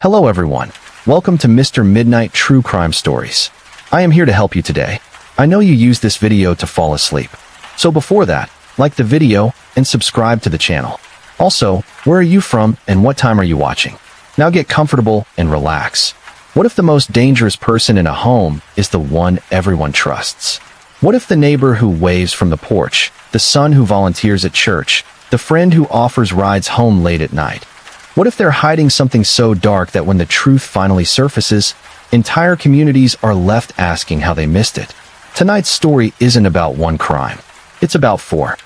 Hello everyone. Welcome to Mr. Midnight True Crime Stories. I am here to help you today. I know you use this video to fall asleep. So before that, like the video and subscribe to the channel. Also, where are you from and what time are you watching? Now get comfortable and relax. What if the most dangerous person in a home is the one everyone trusts? What if the neighbor who waves from the porch, the son who volunteers at church, the friend who offers rides home late at night? What if they're hiding something so dark that when the truth finally surfaces, entire communities are left asking how they missed it? Tonight's story isn't about one crime. It's about four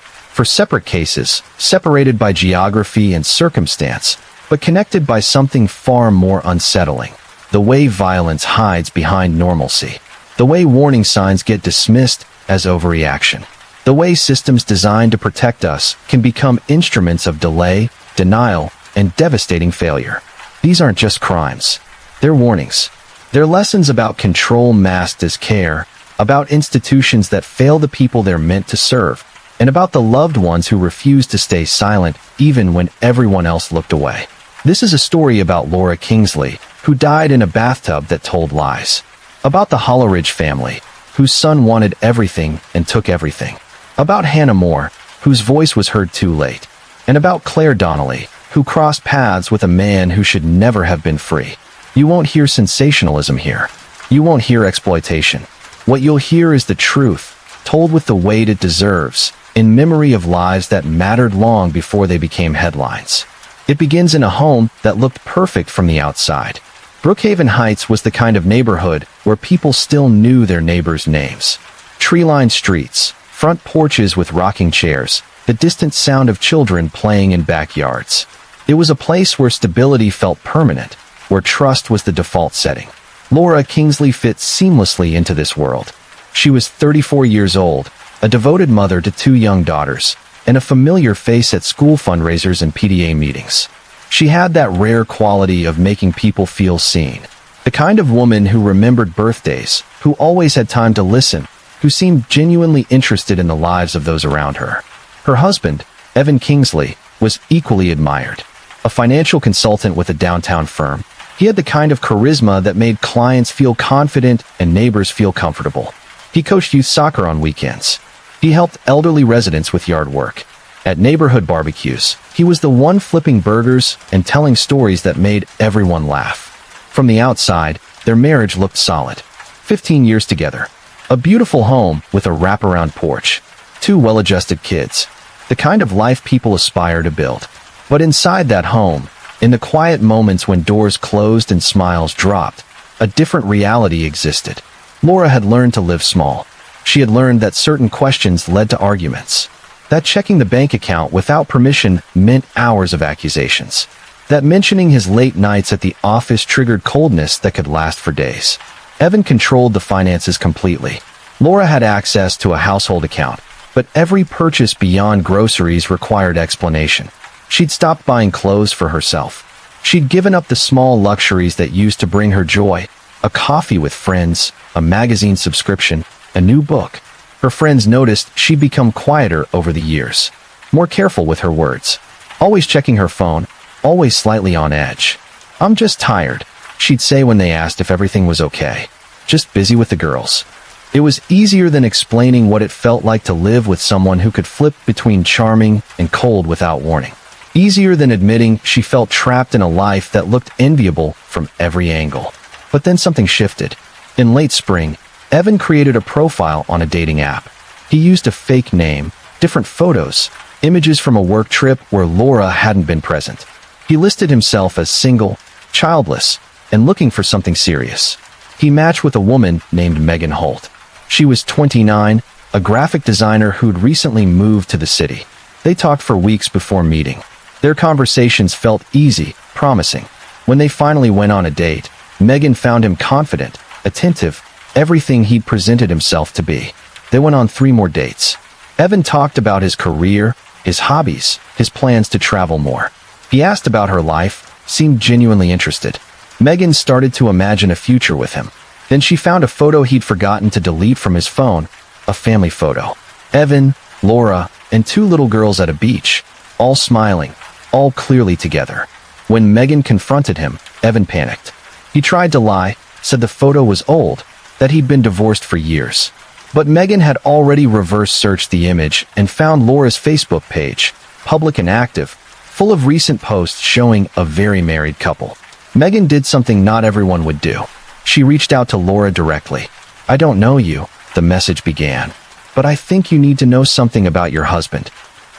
separate cases, separated by geography and circumstance, but connected by something far more unsettling. The way violence hides behind normalcy. The way warning signs get dismissed as overreaction. The way systems designed to protect us can become instruments of delay, denial, and devastating failure. These aren't just crimes. They're warnings. They're lessons about control masked as care, about institutions that fail the people they're meant to serve, and about the loved ones who refuse to stay silent even when everyone else looked away. This is a story about Laura Kingsley, who died in a bathtub that told lies. About the Holleridge family, whose son wanted everything and took everything. About Hannah Moore, whose voice was heard too late. And about Claire Donnelly, who crossed paths with a man who should never have been free. You won't hear sensationalism here. You won't hear exploitation. What you'll hear is the truth, told with the weight it deserves, in memory of lives that mattered long before they became headlines. It begins in a home that looked perfect from the outside. Brookhaven Heights was the kind of neighborhood where people still knew their neighbors' names. Tree-lined streets, front porches with rocking chairs, the distant sound of children playing in backyards. It was a place where stability felt permanent, where trust was the default setting. Laura Kingsley fit seamlessly into this world. She was 34 years old, a devoted mother to two young daughters, and a familiar face at school fundraisers and PTA meetings. She had that rare quality of making people feel seen. The kind of woman who remembered birthdays, who always had time to listen, who seemed genuinely interested in the lives of those around her. Her husband, Evan Kingsley, was equally admired. A financial consultant with a downtown firm, he had the kind of charisma that made clients feel confident and neighbors feel comfortable. He coached youth soccer on weekends. He helped elderly residents with yard work. At neighborhood barbecues, he was the one flipping burgers and telling stories that made everyone laugh. From the outside, their marriage looked solid. 15 years together. A beautiful home with a wraparound porch. Two well-adjusted kids. The kind of life people aspire to build. But inside that home, in the quiet moments when doors closed and smiles dropped, a different reality existed. Laura had learned to live small. She had learned that certain questions led to arguments. That checking the bank account without permission meant hours of accusations. That mentioning his late nights at the office triggered coldness that could last for days. Evan controlled the finances completely. Laura had access to a household account, but every purchase beyond groceries required explanation. She'd stopped buying clothes for herself. She'd given up the small luxuries that used to bring her joy, a coffee with friends, a magazine subscription, a new book. Her friends noticed she'd become quieter over the years, more careful with her words, always checking her phone, always slightly on edge. "I'm just tired," she'd say when they asked if everything was okay. "Just busy with the girls." It was easier than explaining what it felt like to live with someone who could flip between charming and cold without warning. Easier than admitting she felt trapped in a life that looked enviable from every angle. But then something shifted. In late spring, Evan created a profile on a dating app. He used a fake name, different photos, images from a work trip where Laura hadn't been present. He listed himself as single, childless, and looking for something serious. He matched with a woman named Megan Holt. She was 29, a graphic designer who'd recently moved to the city. They talked for weeks before meeting. Their conversations felt easy, promising. When they finally went on a date, Megan found him confident, attentive, everything he'd presented himself to be. They went on 3 more dates. Evan talked about his career, his hobbies, his plans to travel more. He asked about her life, seemed genuinely interested. Megan started to imagine a future with him. Then she found a photo he'd forgotten to delete from his phone, a family photo. Evan, Laura, and 2 little girls at a beach, all smiling, all clearly together. When Megan confronted him, Evan panicked. He tried to lie, said the photo was old, that he'd been divorced for years. But Megan had already reverse-searched the image and found Laura's Facebook page, public and active, full of recent posts showing a very married couple. Megan did something not everyone would do. She reached out to Laura directly. "I don't know you," the message began, "but I think you need to know something about your husband."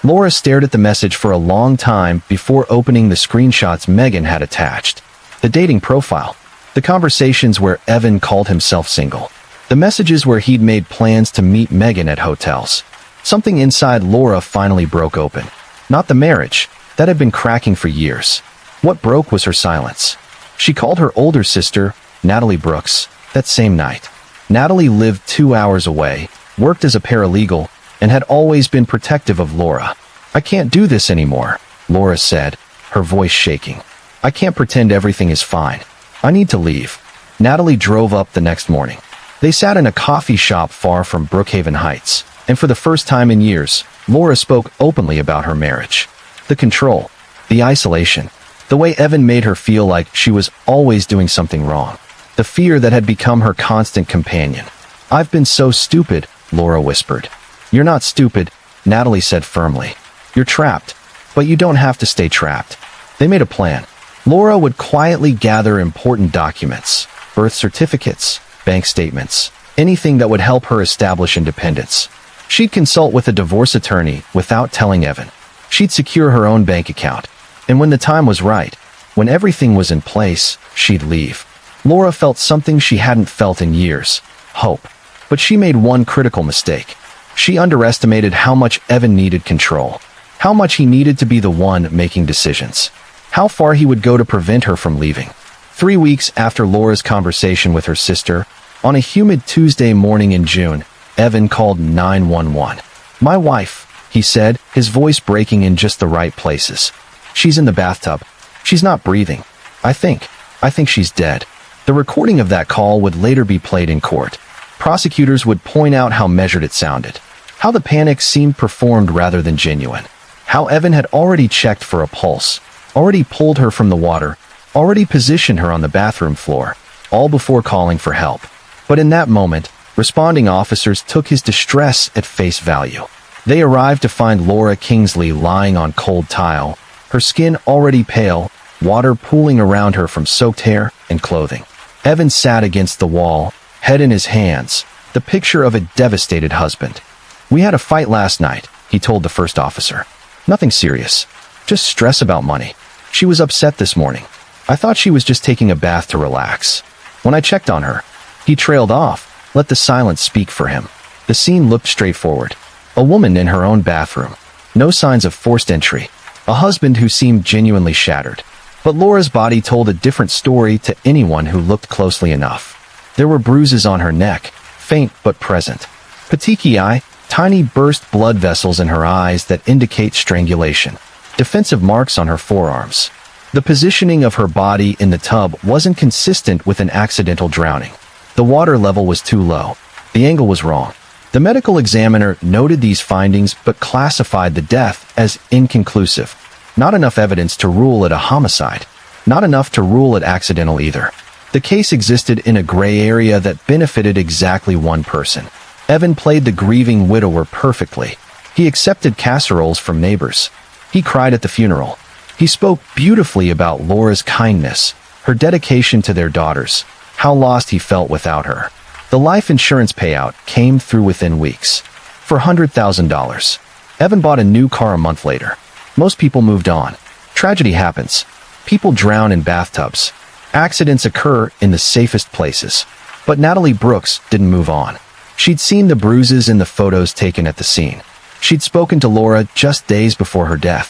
Laura stared at the message for a long time before opening the screenshots Megan had attached. The dating profile. The conversations where Evan called himself single. The messages where he'd made plans to meet Megan at hotels. Something inside Laura finally broke open. Not the marriage. That had been cracking for years. What broke was her silence. She called her older sister, Natalie Brooks, that same night. Natalie lived 2 hours away, worked as a paralegal, and had always been protective of Laura. "I can't do this anymore," Laura said, her voice shaking. "I can't pretend everything is fine. I need to leave." Natalie drove up the next morning. They sat in a coffee shop far from Brookhaven Heights, and for the first time in years, Laura spoke openly about her marriage. The control, the isolation, the way Evan made her feel like she was always doing something wrong, the fear that had become her constant companion. "I've been so stupid," Laura whispered. "You're not stupid," Natalie said firmly. "You're trapped, but you don't have to stay trapped." They made a plan. Laura would quietly gather important documents, birth certificates, bank statements, anything that would help her establish independence. She'd consult with a divorce attorney without telling Evan. She'd secure her own bank account. And when the time was right, when everything was in place, she'd leave. Laura felt something she hadn't felt in years: hope. But she made one critical mistake. She underestimated how much Evan needed control, how much he needed to be the one making decisions, how far he would go to prevent her from leaving. 3 weeks after Laura's conversation with her sister, on a humid Tuesday morning in June, Evan called 911. "My wife," he said, his voice breaking in just the right places. "She's in the bathtub. She's not breathing. I think she's dead." The recording of that call would later be played in court. Prosecutors would point out how measured it sounded, how the panic seemed performed rather than genuine, how Evan had already checked for a pulse, already pulled her from the water, already positioned her on the bathroom floor, all before calling for help. But in that moment, responding officers took his distress at face value. They arrived to find Laura Kingsley lying on cold tile, her skin already pale, water pooling around her from soaked hair and clothing. Evan sat against the wall, head in his hands, the picture of a devastated husband. "We had a fight last night," he told the first officer. "Nothing serious. Just stress about money. She was upset this morning. I thought she was just taking a bath to relax. When I checked on her." He trailed off, let the silence speak for him. The scene looked straightforward. A woman in her own bathroom. No signs of forced entry. A husband who seemed genuinely shattered. But Laura's body told a different story to anyone who looked closely enough. There were bruises on her neck, faint but present. Petechiae, tiny burst blood vessels in her eyes that indicate strangulation. Defensive marks on her forearms. The positioning of her body in the tub wasn't consistent with an accidental drowning. The water level was too low. The angle was wrong. The medical examiner noted these findings but classified the death as inconclusive. Not enough evidence to rule it a homicide. Not enough to rule it accidental either. The case existed in a gray area that benefited exactly one person. Evan played the grieving widower perfectly. He accepted casseroles from neighbors. He cried at the funeral. He spoke beautifully about Laura's kindness, her dedication to their daughters, how lost he felt without her. The life insurance payout came through within weeks. For $100,000. Evan bought a new car a month later. Most people moved on. Tragedy happens. People drown in bathtubs. Accidents occur in the safest places. But Natalie Brooks didn't move on. She'd seen the bruises in the photos taken at the scene. She'd spoken to Laura just days before her death.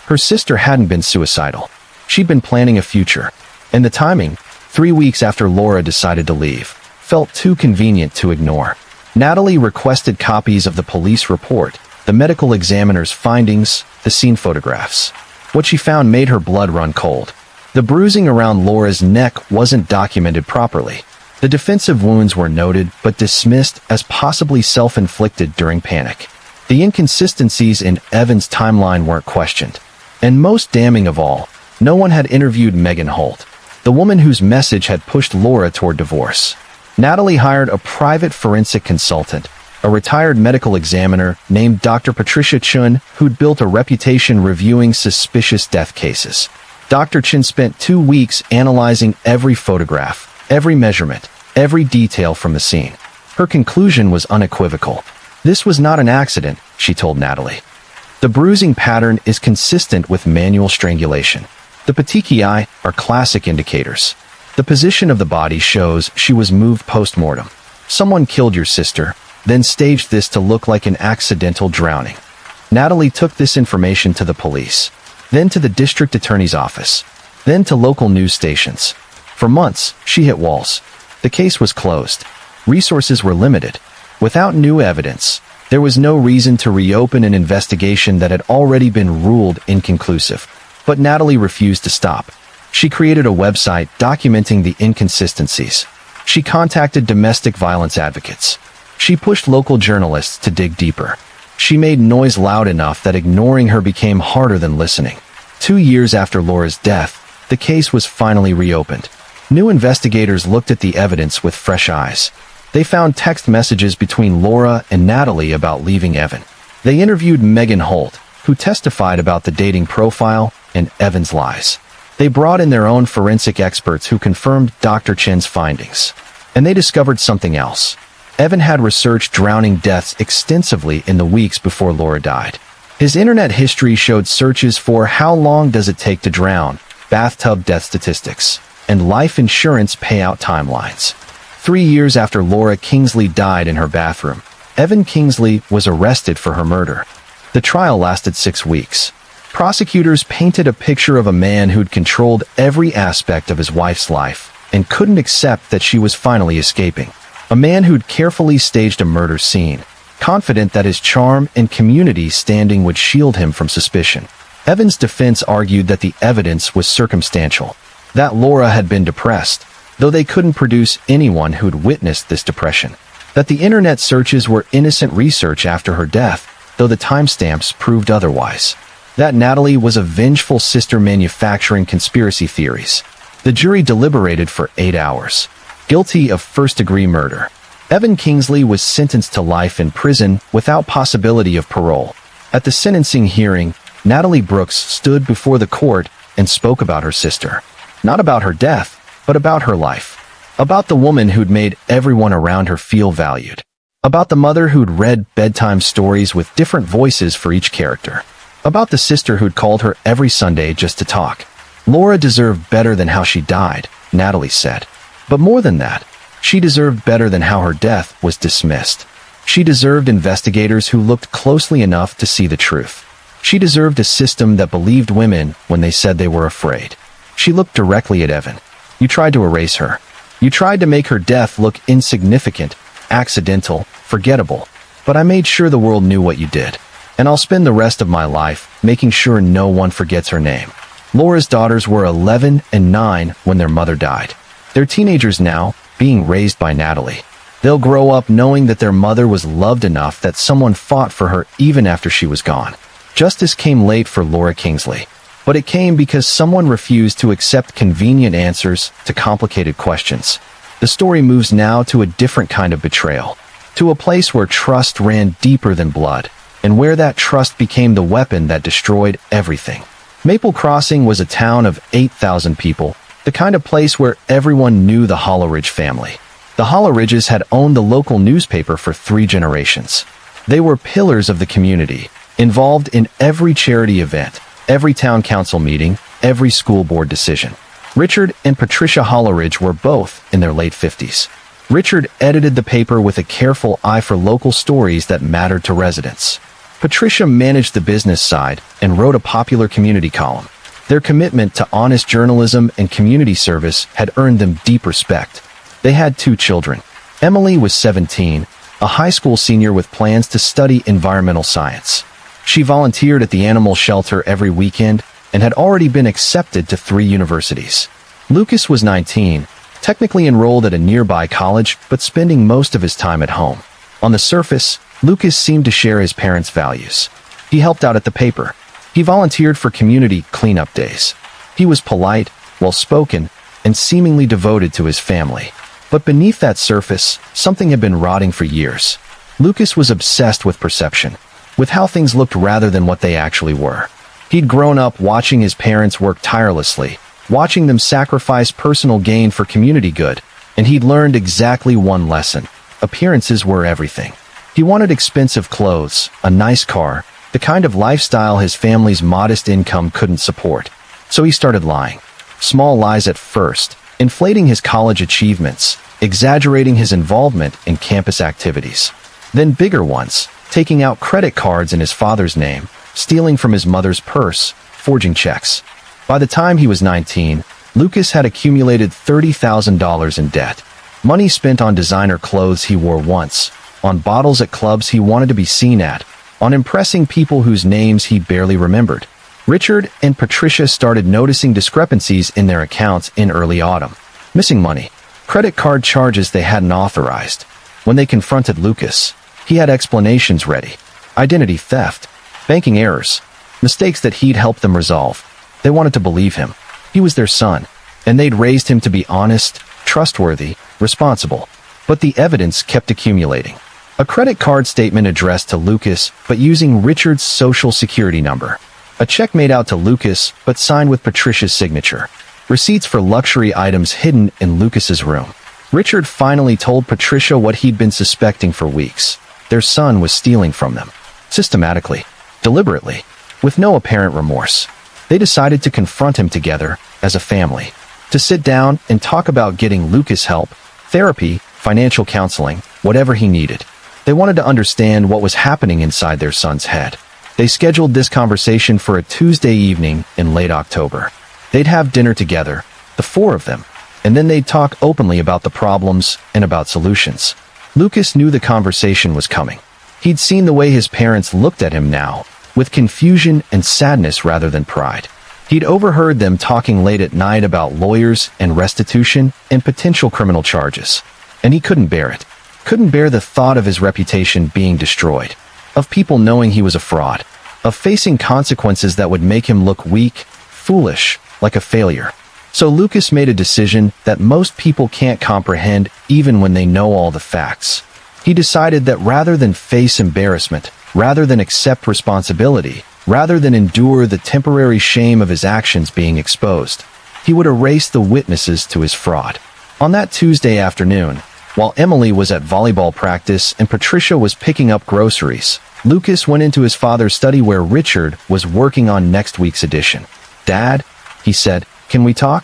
Her sister hadn't been suicidal. She'd been planning a future. And the timing, 3 weeks after Laura decided to leave, felt too convenient to ignore. Natalie requested copies of the police report, the medical examiner's findings, the scene photographs. What she found made her blood run cold. The bruising around Laura's neck wasn't documented properly. The defensive wounds were noted but dismissed as possibly self-inflicted during panic. The inconsistencies in Evan's timeline weren't questioned. And most damning of all, No one had interviewed Megan Holt, the woman whose message had pushed Laura toward divorce. Natalie hired a private forensic consultant, a retired medical examiner named Dr. Patricia Chun, who'd built a reputation reviewing suspicious death cases. Dr. Chun spent 2 weeks analyzing every photograph, every measurement, every detail from the scene. Her conclusion was unequivocal. This was not an accident, she told Natalie. The bruising pattern is consistent with manual strangulation. The petechiae are classic indicators. The position of the body shows she was moved post-mortem. Someone killed your sister, then staged this to look like an accidental drowning. Natalie took this information to the police, then to the district attorney's office, then to local news stations. For months, she hit walls. The case was closed. Resources were limited. Without new evidence, there was no reason to reopen an investigation that had already been ruled inconclusive. But Natalie refused to stop. She created a website documenting the inconsistencies. She contacted domestic violence advocates. She pushed local journalists to dig deeper. She made noise loud enough that ignoring her became harder than listening. 2 years after Laura's death, the case was finally reopened. New investigators looked at the evidence with fresh eyes. They found text messages between Laura and Natalie about leaving Evan. They interviewed Megan Holt, who testified about the dating profile and Evan's lies. They brought in their own forensic experts who confirmed Dr. Chen's findings. And they discovered something else. Evan had researched drowning deaths extensively in the weeks before Laura died. His internet history showed searches for how long does it take to drown, bathtub death statistics, and life insurance payout timelines. 3 years after Laura Kingsley died in her bathroom, Evan Kingsley was arrested for her murder. The trial lasted 6 weeks. Prosecutors painted a picture of a man who'd controlled every aspect of his wife's life and couldn't accept that she was finally escaping. A man who'd carefully staged a murder scene, confident that his charm and community standing would shield him from suspicion. Evan's defense argued that the evidence was circumstantial, that Laura had been depressed, though they couldn't produce anyone who'd witnessed this depression, that the internet searches were innocent research after her death, though the timestamps proved otherwise, that Natalie was a vengeful sister manufacturing conspiracy theories. The jury deliberated for 8 hours. Guilty of first-degree murder, Evan Kingsley was sentenced to life in prison without possibility of parole. At the sentencing hearing, Natalie Brooks stood before the court and spoke about her sister. Not about her death, but about her life. About the woman who'd made everyone around her feel valued. About the mother who'd read bedtime stories with different voices for each character. About the sister who'd called her every Sunday just to talk. Laura deserved better than how she died, Natalie said. But more than that, she deserved better than how her death was dismissed. She deserved investigators who looked closely enough to see the truth. She deserved a system that believed women when they said they were afraid. She looked directly at Evan. You tried to erase her. You tried to make her death look insignificant, accidental, forgettable. But I made sure the world knew what you did. And I'll spend the rest of my life making sure no one forgets her name. Laura's daughters were 11 and 9 when their mother died. They're teenagers now, being raised by Natalie. They'll grow up knowing that their mother was loved enough that someone fought for her even after she was gone. Justice came late for Laura Kingsley, but it came because someone refused to accept convenient answers to complicated questions. The story moves now to a different kind of betrayal, to a place where trust ran deeper than blood, and where that trust became the weapon that destroyed everything. Maple Crossing was a town of 8,000 people, the kind of place where everyone knew the Holleridge family. The Holleridges had owned the local newspaper for 3 generations. They were pillars of the community, involved in every charity event, every town council meeting, every school board decision. Richard and Patricia Holleridge were both in their late 50s. Richard edited the paper with a careful eye for local stories that mattered to residents. Patricia managed the business side and wrote a popular community column. Their commitment to honest journalism and community service had earned them deep respect. They had 2 children. Emily was 17, a high school senior with plans to study environmental science. She volunteered at the animal shelter every weekend and had already been accepted to 3 universities. Lucas was 19, technically enrolled at a nearby college, but spending most of his time at home. On the surface, Lucas seemed to share his parents' values. He helped out at the paper. He volunteered for community cleanup days. He was polite, well-spoken, and seemingly devoted to his family. But beneath that surface, something had been rotting for years. Lucas was obsessed with perception, with how things looked rather than what they actually were. He'd grown up watching his parents work tirelessly, watching them sacrifice personal gain for community good, and he'd learned exactly one lesson: appearances were everything. He wanted expensive clothes, a nice car, the kind of lifestyle his family's modest income couldn't support. So he started lying. Small lies at first, inflating his college achievements, exaggerating his involvement in campus activities. Then bigger ones, taking out credit cards in his father's name, stealing from his mother's purse, forging checks. By the time he was 19, Lucas had accumulated $30,000 in debt. Money spent on designer clothes he wore once, on bottles at clubs he wanted to be seen at, on impressing people whose names he barely remembered. Richard and Patricia started noticing discrepancies in their accounts in early autumn. Missing money, credit card charges they hadn't authorized. When they confronted Lucas, he had explanations ready. Identity theft, banking errors, mistakes that he'd helped them resolve. They wanted to believe him. He was their son, and they'd raised him to be honest, trustworthy, responsible. But the evidence kept accumulating. A credit card statement addressed to Lucas, but using Richard's social security number. A check made out to Lucas, but signed with Patricia's signature. Receipts for luxury items hidden in Lucas's room. Richard finally told Patricia what he'd been suspecting for weeks. Their son was stealing from them. Systematically. Deliberately. With no apparent remorse. They decided to confront him together, as a family. To sit down and talk about getting Lucas help, therapy, financial counseling, whatever he needed. They wanted to understand what was happening inside their son's head. They scheduled this conversation for a Tuesday evening in late October. They'd have dinner together, the four of them, and then they'd talk openly about the problems and about solutions. Lucas knew the conversation was coming. He'd seen the way his parents looked at him now, with confusion and sadness rather than pride. He'd overheard them talking late at night about lawyers and restitution and potential criminal charges. And he couldn't bear it. Couldn't bear the thought of his reputation being destroyed, of people knowing he was a fraud, of facing consequences that would make him look weak, foolish, like a failure. So Lucas made a decision that most people can't comprehend even when they know all the facts. He decided that rather than face embarrassment, rather than accept responsibility, rather than endure the temporary shame of his actions being exposed, he would erase the witnesses to his fraud. On that Tuesday afternoon, while Emily was at volleyball practice and Patricia was picking up groceries, Lucas went into his father's study where Richard was working on next week's edition. "Dad," he said, "can we talk?"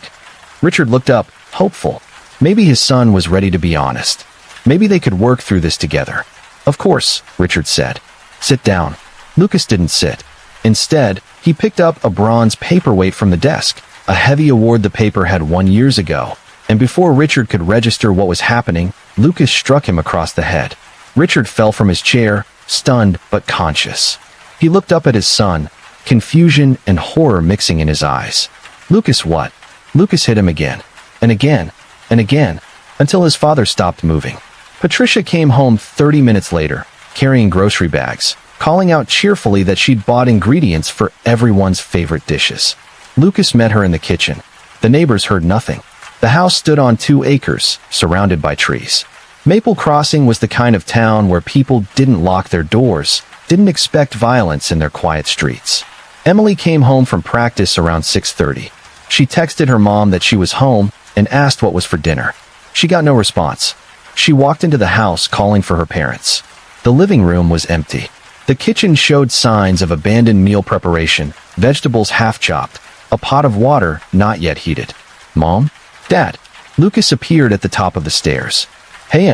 Richard looked up, hopeful. Maybe his son was ready to be honest. Maybe they could work through this together. "Of course," Richard said. "Sit down." Lucas didn't sit. Instead, he picked up a bronze paperweight from the desk, a heavy award the paper had won years ago. And before Richard could register what was happening, Lucas struck him across the head. Richard fell from his chair, stunned but conscious. He looked up at his son, confusion and horror mixing in his eyes. "Lucas, what?" Lucas hit him again, and again, and again, until his father stopped moving. Patricia came home 30 minutes later, carrying grocery bags, calling out cheerfully that she'd bought ingredients for everyone's favorite dishes. Lucas met her in the kitchen. The neighbors heard nothing. The house stood on 2 acres, surrounded by trees. Maple Crossing was the kind of town where people didn't lock their doors, didn't expect violence in their quiet streets. Emily came home from practice around 6:30. She texted her mom that she was home and asked what was for dinner. She got no response. She walked into the house calling for her parents. The living room was empty. The kitchen showed signs of abandoned meal preparation, vegetables half-chopped, a pot of water not yet heated. "Mom? Dad?" Lucas appeared at the top of the stairs. "Hey,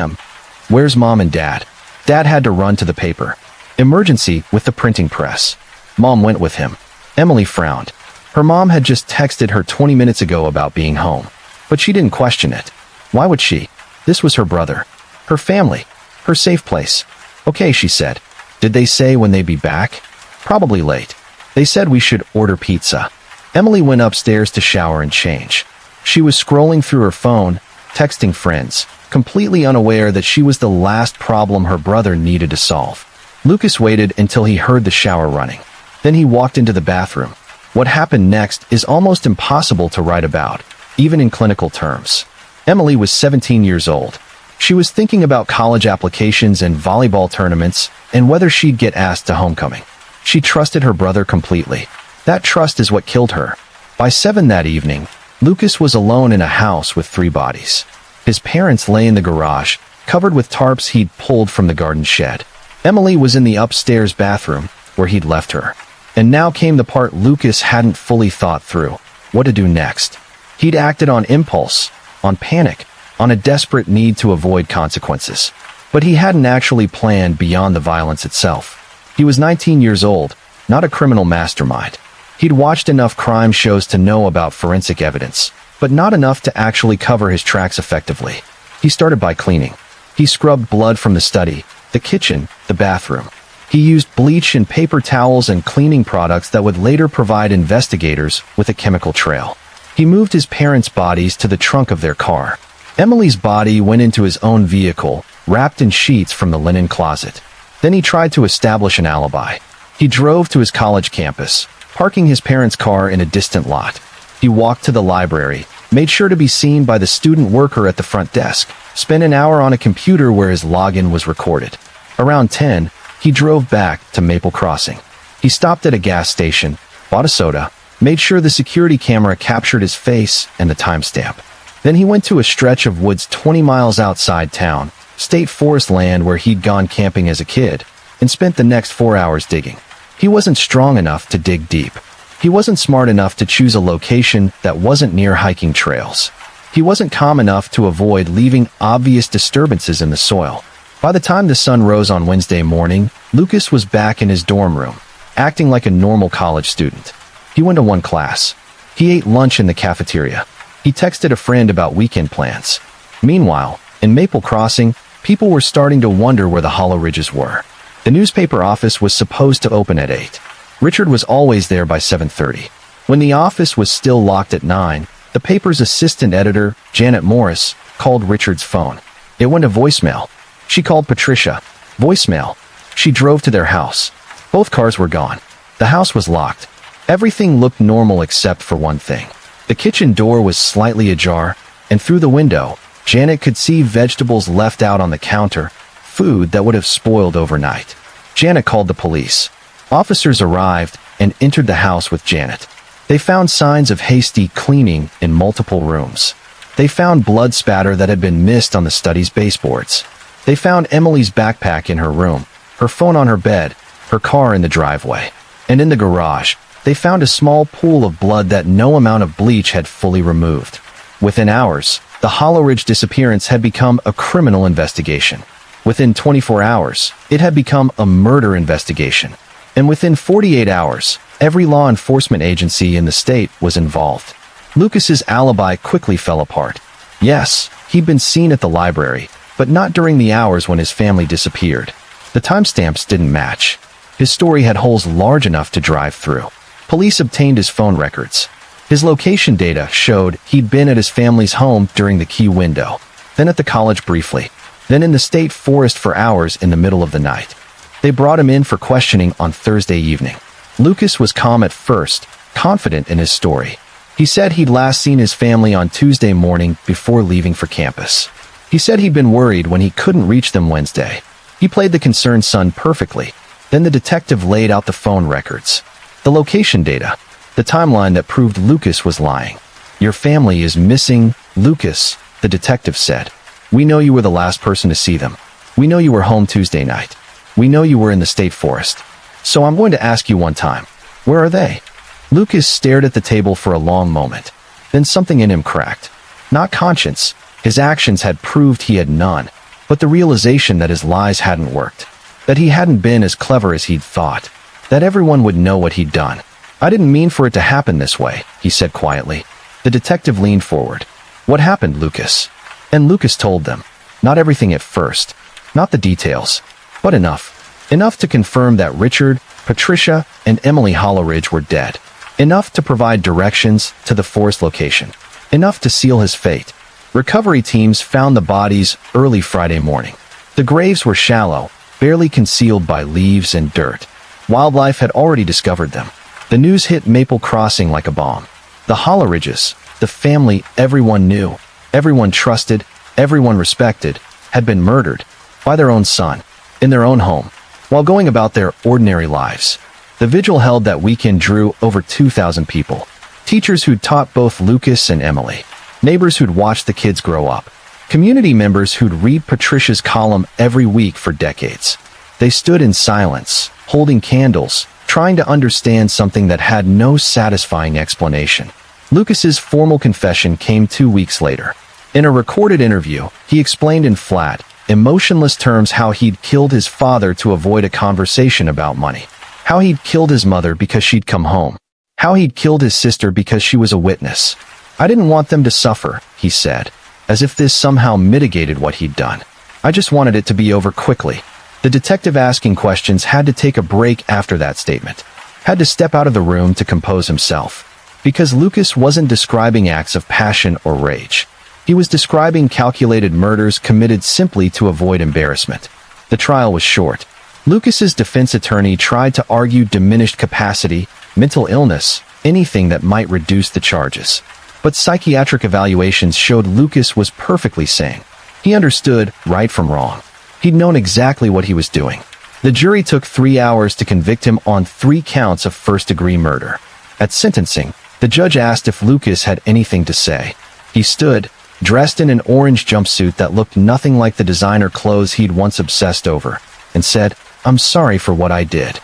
where's Mom and Dad?" Dad had to run to the paper. Emergency with the printing press. Mom went with him. Emily frowned. Her mom had just texted her 20 minutes ago about being home. But she didn't question it. Why would she? This was her brother. Her family. Her safe place. "Okay," she said. "Did they say when they'd be back?" "Probably late. They said we should order pizza." Emily went upstairs to shower and change. She was scrolling through her phone, texting friends, completely unaware that she was the last problem her brother needed to solve. Lucas waited until he heard the shower running. Then he walked into the bathroom. What happened next is almost impossible to write about, even in clinical terms. Emily was 17 years old. She was thinking about college applications and volleyball tournaments and whether she'd get asked to homecoming. She trusted her brother completely. That trust is what killed her. By 7 that evening, Lucas was alone in a house with 3 bodies. His parents lay in the garage, covered with tarps he'd pulled from the garden shed. Emily was in the upstairs bathroom, where he'd left her. And now came the part Lucas hadn't fully thought through: what to do next. He'd acted on impulse, on panic, on a desperate need to avoid consequences. But he hadn't actually planned beyond the violence itself. He was 19 years old, not a criminal mastermind. He'd watched enough crime shows to know about forensic evidence, but not enough to actually cover his tracks effectively. He started by cleaning. He scrubbed blood from the study, the kitchen, the bathroom. He used bleach and paper towels and cleaning products that would later provide investigators with a chemical trail. He moved his parents' bodies to the trunk of their car. Emily's body went into his own vehicle, wrapped in sheets from the linen closet. Then he tried to establish an alibi. He drove to his college campus, parking his parents' car in a distant lot. He walked to the library, made sure to be seen by the student worker at the front desk, spent an hour on a computer where his login was recorded. Around 10, he drove back to Maple Crossing. He stopped at a gas station, bought a soda, made sure the security camera captured his face and the timestamp. Then he went to a stretch of woods 20 miles outside town, state forest land where he'd gone camping as a kid, and spent the next 4 hours digging. He wasn't strong enough to dig deep. He wasn't smart enough to choose a location that wasn't near hiking trails. He wasn't calm enough to avoid leaving obvious disturbances in the soil. By the time the sun rose on Wednesday morning, Lucas was back in his dorm room, acting like a normal college student. He went to one class. He ate lunch in the cafeteria. He texted a friend about weekend plans. Meanwhile, in Maple Crossing, people were starting to wonder where the Hollow Ridges were. The newspaper office was supposed to open at 8. Richard was always there by 7:30. When the office was still locked at 9, the paper's assistant editor, Janet Morris, called Richard's phone. It went to voicemail. She called Patricia. Voicemail. She drove to their house. Both cars were gone. The house was locked. Everything looked normal except for one thing. The kitchen door was slightly ajar, and through the window, Janet could see vegetables left out on the counter, food that would have spoiled overnight. Janet called the police. Officers arrived and entered the house with Janet. They found signs of hasty cleaning in multiple rooms. They found blood spatter that had been missed on the study's baseboards. They found Emily's backpack in her room, her phone on her bed, her car in the driveway. And in the garage, they found a small pool of blood that no amount of bleach had fully removed. Within hours, the Hollow Ridge disappearance had become a criminal investigation. Within 24 hours, it had become a murder investigation. And within 48 hours, every law enforcement agency in the state was involved. Lucas's alibi quickly fell apart. Yes, he'd been seen at the library, but not during the hours when his family disappeared. The timestamps didn't match. His story had holes large enough to drive through. Police obtained his phone records. His location data showed he'd been at his family's home during the key window, then at the college briefly, then in the state forest for hours in the middle of the night. They brought him in for questioning on Thursday evening. Lucas was calm at first, confident in his story. He said he'd last seen his family on Tuesday morning before leaving for campus. He said he'd been worried when he couldn't reach them Wednesday. He played the concerned son perfectly. Then the detective laid out the phone records, the location data, the timeline that proved Lucas was lying. "Your family is missing, Lucas," the detective said. "We know you were the last person to see them. We know you were home Tuesday night. We know you were in the state forest. So I'm going to ask you one time. Where are they?" Lucas stared at the table for a long moment. Then something in him cracked. Not conscience. His actions had proved he had none, but the realization that his lies hadn't worked, that he hadn't been as clever as he'd thought, that everyone would know what he'd done. "I didn't mean for it to happen this way," he said quietly. The detective leaned forward. "What happened, Lucas?" And Lucas told them. Not everything at first, not the details, but enough. Enough to confirm that Richard, Patricia, and Emily Hollow Ridge were dead. Enough to provide directions to the forest location. Enough to seal his fate. Recovery teams found the bodies early Friday morning. The graves were shallow, barely concealed by leaves and dirt. Wildlife had already discovered them. The news hit Maple Crossing like a bomb. The Holleridges, the family everyone knew, everyone trusted, everyone respected, had been murdered by their own son, in their own home, while going about their ordinary lives. The vigil held that weekend drew over 2,000 people. Teachers who'd taught both Lucas and Emily, neighbors who'd watched the kids grow up, community members who'd read Patricia's column every week for decades. They stood in silence, holding candles, trying to understand something that had no satisfying explanation. Lucas's formal confession came 2 weeks later. In a recorded interview, he explained in flat, emotionless terms how he'd killed his father to avoid a conversation about money, how he'd killed his mother because she'd come home, how he'd killed his sister because she was a witness. I didn't want them to suffer, he said, as if this somehow mitigated what he'd done. I just wanted it to be over quickly. The detective asking questions had to take a break after that statement, had to step out of the room to compose himself, because Lucas wasn't describing acts of passion or rage. He was describing calculated murders committed simply to avoid embarrassment. The trial was short. Lucas's defense attorney tried to argue diminished capacity, mental illness, anything that might reduce the charges. But psychiatric evaluations showed Lucas was perfectly sane. He understood right from wrong. He'd known exactly what he was doing. The jury took 3 hours to convict him on 3 counts of first-degree murder. At sentencing, the judge asked if Lucas had anything to say. He stood, dressed in an orange jumpsuit that looked nothing like the designer clothes he'd once obsessed over, and said, "I'm sorry for what I did."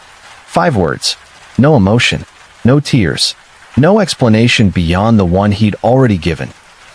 5 words. No emotion. No tears. No explanation beyond the one he'd already given.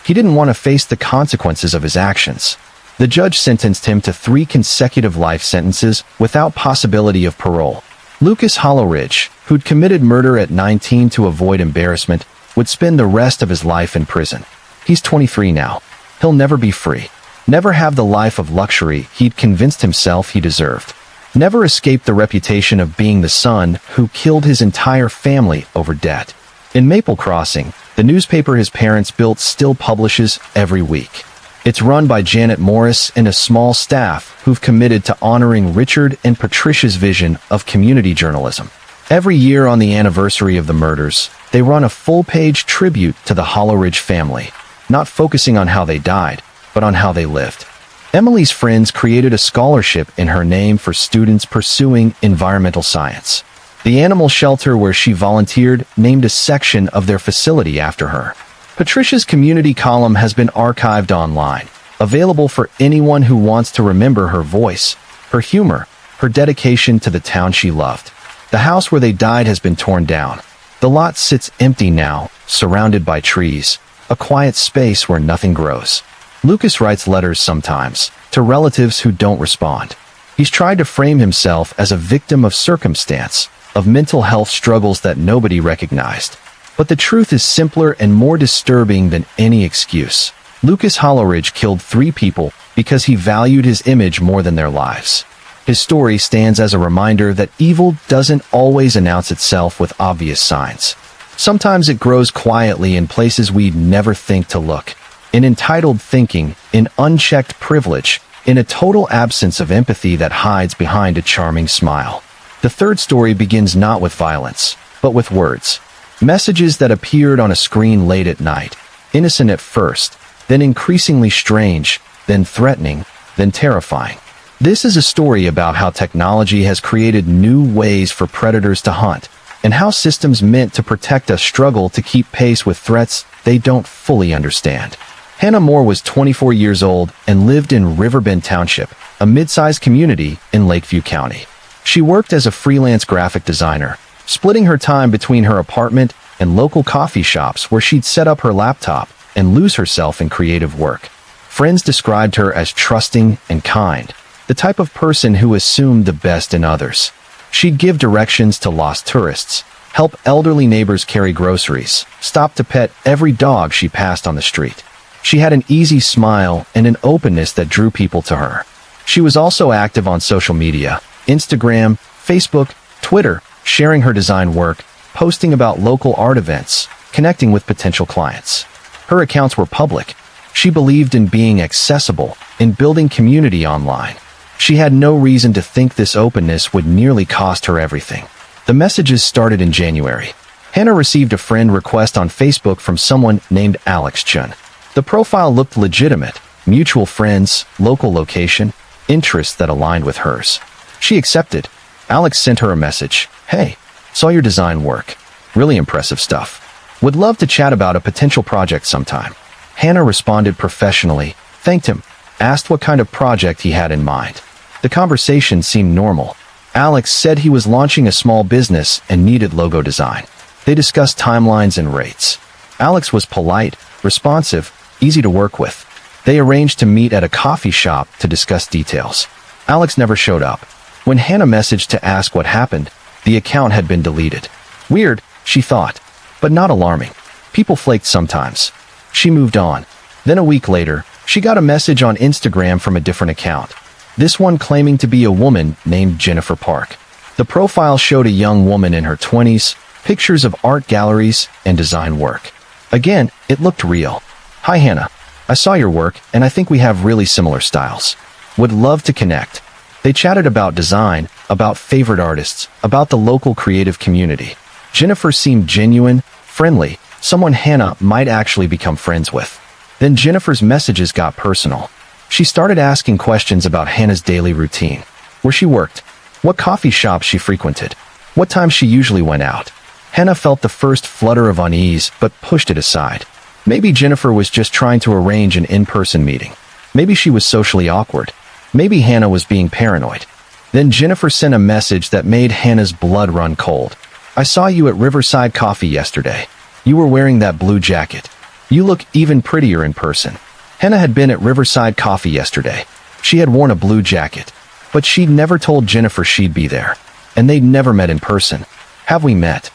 He didn't want to face the consequences of his actions. The judge sentenced him to 3 consecutive life sentences without possibility of parole. Lucas Holleridge, who'd committed murder at 19 to avoid embarrassment, would spend the rest of his life in prison. He's 23 now. He'll never be free. Never have the life of luxury he'd convinced himself he deserved. Never escape the reputation of being the son who killed his entire family over debt. In Maple Crossing, the newspaper his parents built still publishes every week. It's run by Janet Morris and a small staff who've committed to honoring Richard and Patricia's vision of community journalism. Every year on the anniversary of the murders, they run a full-page tribute to the Holleridge family, not focusing on how they died, but on how they lived. Emily's friends created a scholarship in her name for students pursuing environmental science. The animal shelter where she volunteered named a section of their facility after her. Patricia's community column has been archived online, available for anyone who wants to remember her voice, her humor, her dedication to the town she loved. The house where they died has been torn down. The lot sits empty now, surrounded by trees, a quiet space where nothing grows. Lucas writes letters sometimes, to relatives who don't respond. He's tried to frame himself as a victim of circumstance, of mental health struggles that nobody recognized. But the truth is simpler and more disturbing than any excuse. Lucas Holleridge killed 3 people because he valued his image more than their lives. His story stands as a reminder that evil doesn't always announce itself with obvious signs. Sometimes it grows quietly in places we'd never think to look. In entitled thinking, in unchecked privilege, in a total absence of empathy that hides behind a charming smile. The third story begins not with violence, but with words. Messages that appeared on a screen late at night, innocent at first, then increasingly strange, then threatening, then terrifying. This is a story about how technology has created new ways for predators to hunt, and how systems meant to protect us struggle to keep pace with threats they don't fully understand. Hannah Moore was 24 years old and lived in Riverbend Township, a mid-sized community in Lakeview County. She worked as a freelance graphic designer, splitting her time between her apartment and local coffee shops where she'd set up her laptop and lose herself in creative work. Friends described her as trusting and kind, the type of person who assumed the best in others. She'd give directions to lost tourists, help elderly neighbors carry groceries, stop to pet every dog she passed on the street. She had an easy smile and an openness that drew people to her. She was also active on social media, Instagram, Facebook, Twitter, sharing her design work, posting about local art events, connecting with potential clients. Her accounts were public. She believed in being accessible, in building community online. She had no reason to think this openness would nearly cost her everything. The messages started in January. Hannah received a friend request on Facebook from someone named Alex Chun. The profile looked legitimate: mutual friends, local location, interests that aligned with hers. She accepted. Alex sent her a message. "Hey, saw your design work. Really impressive stuff. Would love to chat about a potential project sometime." Hannah responded professionally, thanked him, asked what kind of project he had in mind. The conversation seemed normal. Alex said he was launching a small business and needed logo design. They discussed timelines and rates. Alex was polite, responsive, easy to work with. They arranged to meet at a coffee shop to discuss details. Alex never showed up. When Hannah messaged to ask what happened, the account had been deleted. Weird, she thought, but not alarming. People flaked sometimes. She moved on. Then a week later, she got a message on Instagram from a different account. This one claiming to be a woman named Jennifer Park. The profile showed a young woman in her 20s, pictures of art galleries and design work. Again, it looked real. "Hi Hannah, I saw your work and I think we have really similar styles. Would love to connect." They chatted about design, about favorite artists, about the local creative community. Jennifer seemed genuine, friendly, someone Hannah might actually become friends with. Then Jennifer's messages got personal. She started asking questions about Hannah's daily routine. Where she worked, what coffee shops she frequented, what time she usually went out. Hannah felt the first flutter of unease, but pushed it aside. Maybe Jennifer was just trying to arrange an in-person meeting. Maybe she was socially awkward. Maybe Hannah was being paranoid. Then Jennifer sent a message that made Hannah's blood run cold. "I saw you at Riverside Coffee yesterday. You were wearing that blue jacket. You look even prettier in person." Hannah had been at Riverside Coffee yesterday. She had worn a blue jacket, but she'd never told Jennifer she'd be there. And they'd never met in person. "Have we met?"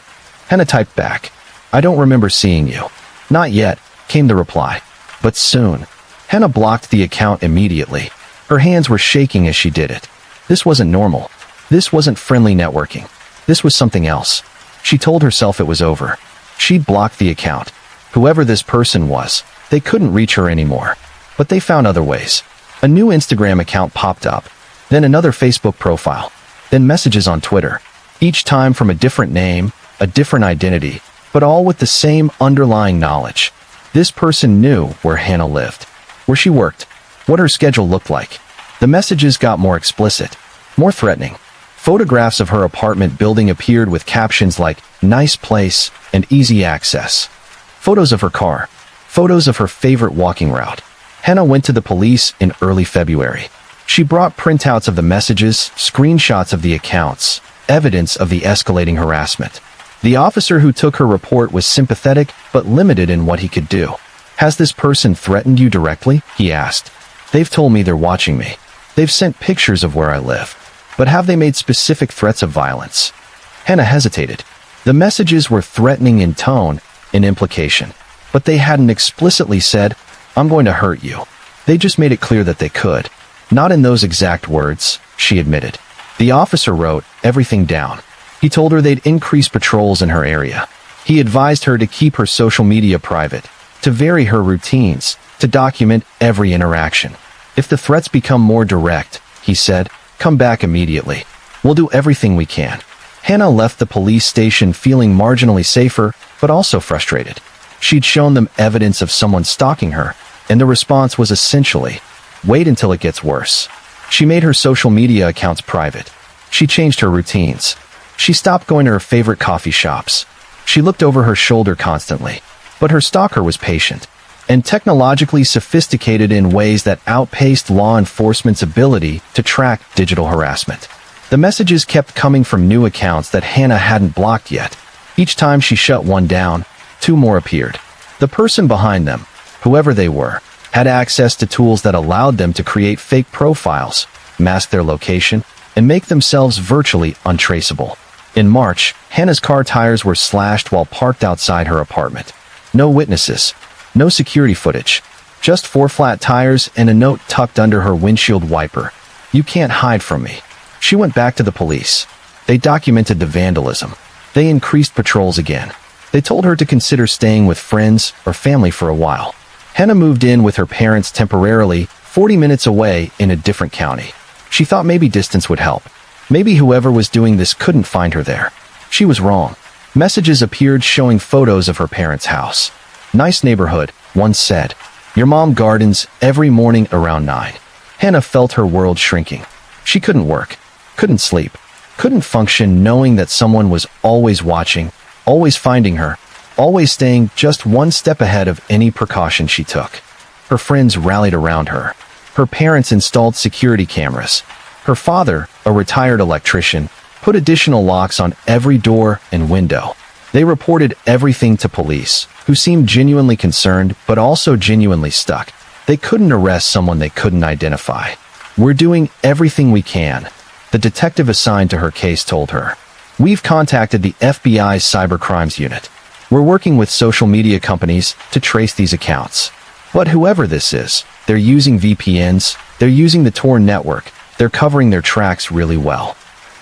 Hannah typed back. "I don't remember seeing you." "Not yet," came the reply. "But soon." Hannah blocked the account immediately. Her hands were shaking as she did it. This wasn't normal. This wasn't friendly networking. This was something else. She told herself it was over. She'd blocked the account. Whoever this person was, they couldn't reach her anymore. But they found other ways. A new Instagram account popped up, then another Facebook profile, then messages on Twitter. Each time from a different name, a different identity, but all with the same underlying knowledge. This person knew where Hannah lived, where she worked, what her schedule looked like. The messages got more explicit, more threatening. Photographs of her apartment building appeared with captions like "nice place" and "easy access." Photos of her car, photos of her favorite walking route. Hannah went to the police in early February. She brought printouts of the messages, screenshots of the accounts, evidence of the escalating harassment. The officer who took her report was sympathetic but limited in what he could do. "Has this person threatened you directly?" he asked. "They've told me they're watching me. They've sent pictures of where I live. But have they made specific threats of violence?" Hannah hesitated. The messages were threatening in tone, in implication. But they hadn't explicitly said, "I'm going to hurt you." They just made it clear that they could. "Not in those exact words," she admitted. The officer wrote everything down. He told her they'd increase patrols in her area. He advised her to keep her social media private, to vary her routines, to document every interaction. "If the threats become more direct," he said, "come back immediately. We'll do everything we can." Hannah left the police station feeling marginally safer, but also frustrated. She'd shown them evidence of someone stalking her, and the response was essentially, "Wait until it gets worse." She made her social media accounts private. She changed her routines. She stopped going to her favorite coffee shops. She looked over her shoulder constantly. But her stalker was patient and technologically sophisticated in ways that outpaced law enforcement's ability to track digital harassment. The messages kept coming from new accounts that Hannah hadn't blocked yet. Each time she shut one down, two more appeared. The person behind them, whoever they were, had access to tools that allowed them to create fake profiles, mask their location, and make themselves virtually untraceable. In March, Hannah's car tires were slashed while parked outside her apartment. No witnesses, no security footage, just 4 flat tires and a note tucked under her windshield wiper. "You can't hide from me." She went back to the police. They documented the vandalism. They increased patrols again. They told her to consider staying with friends or family for a while. Hannah moved in with her parents temporarily, 40 minutes away in a different county. She thought maybe distance would help. Maybe whoever was doing this couldn't find her there. She was wrong. Messages appeared showing photos of her parents' house. "Nice neighborhood," one said. "Your mom gardens every morning around 9. Hannah felt her world shrinking. She couldn't work, couldn't sleep, couldn't function knowing that someone was always watching, always finding her, always staying just one step ahead of any precaution she took. Her friends rallied around her. Her parents installed security cameras. Her father, a retired electrician, put additional locks on every door and window. They reported everything to police, who seemed genuinely concerned but also genuinely stuck. They couldn't arrest someone they couldn't identify. "We're doing everything we can," the detective assigned to her case told her. "We've contacted the FBI's cybercrimes unit. We're working with social media companies to trace these accounts. But whoever this is, they're using VPNs, they're using the Tor network, they're covering their tracks really well."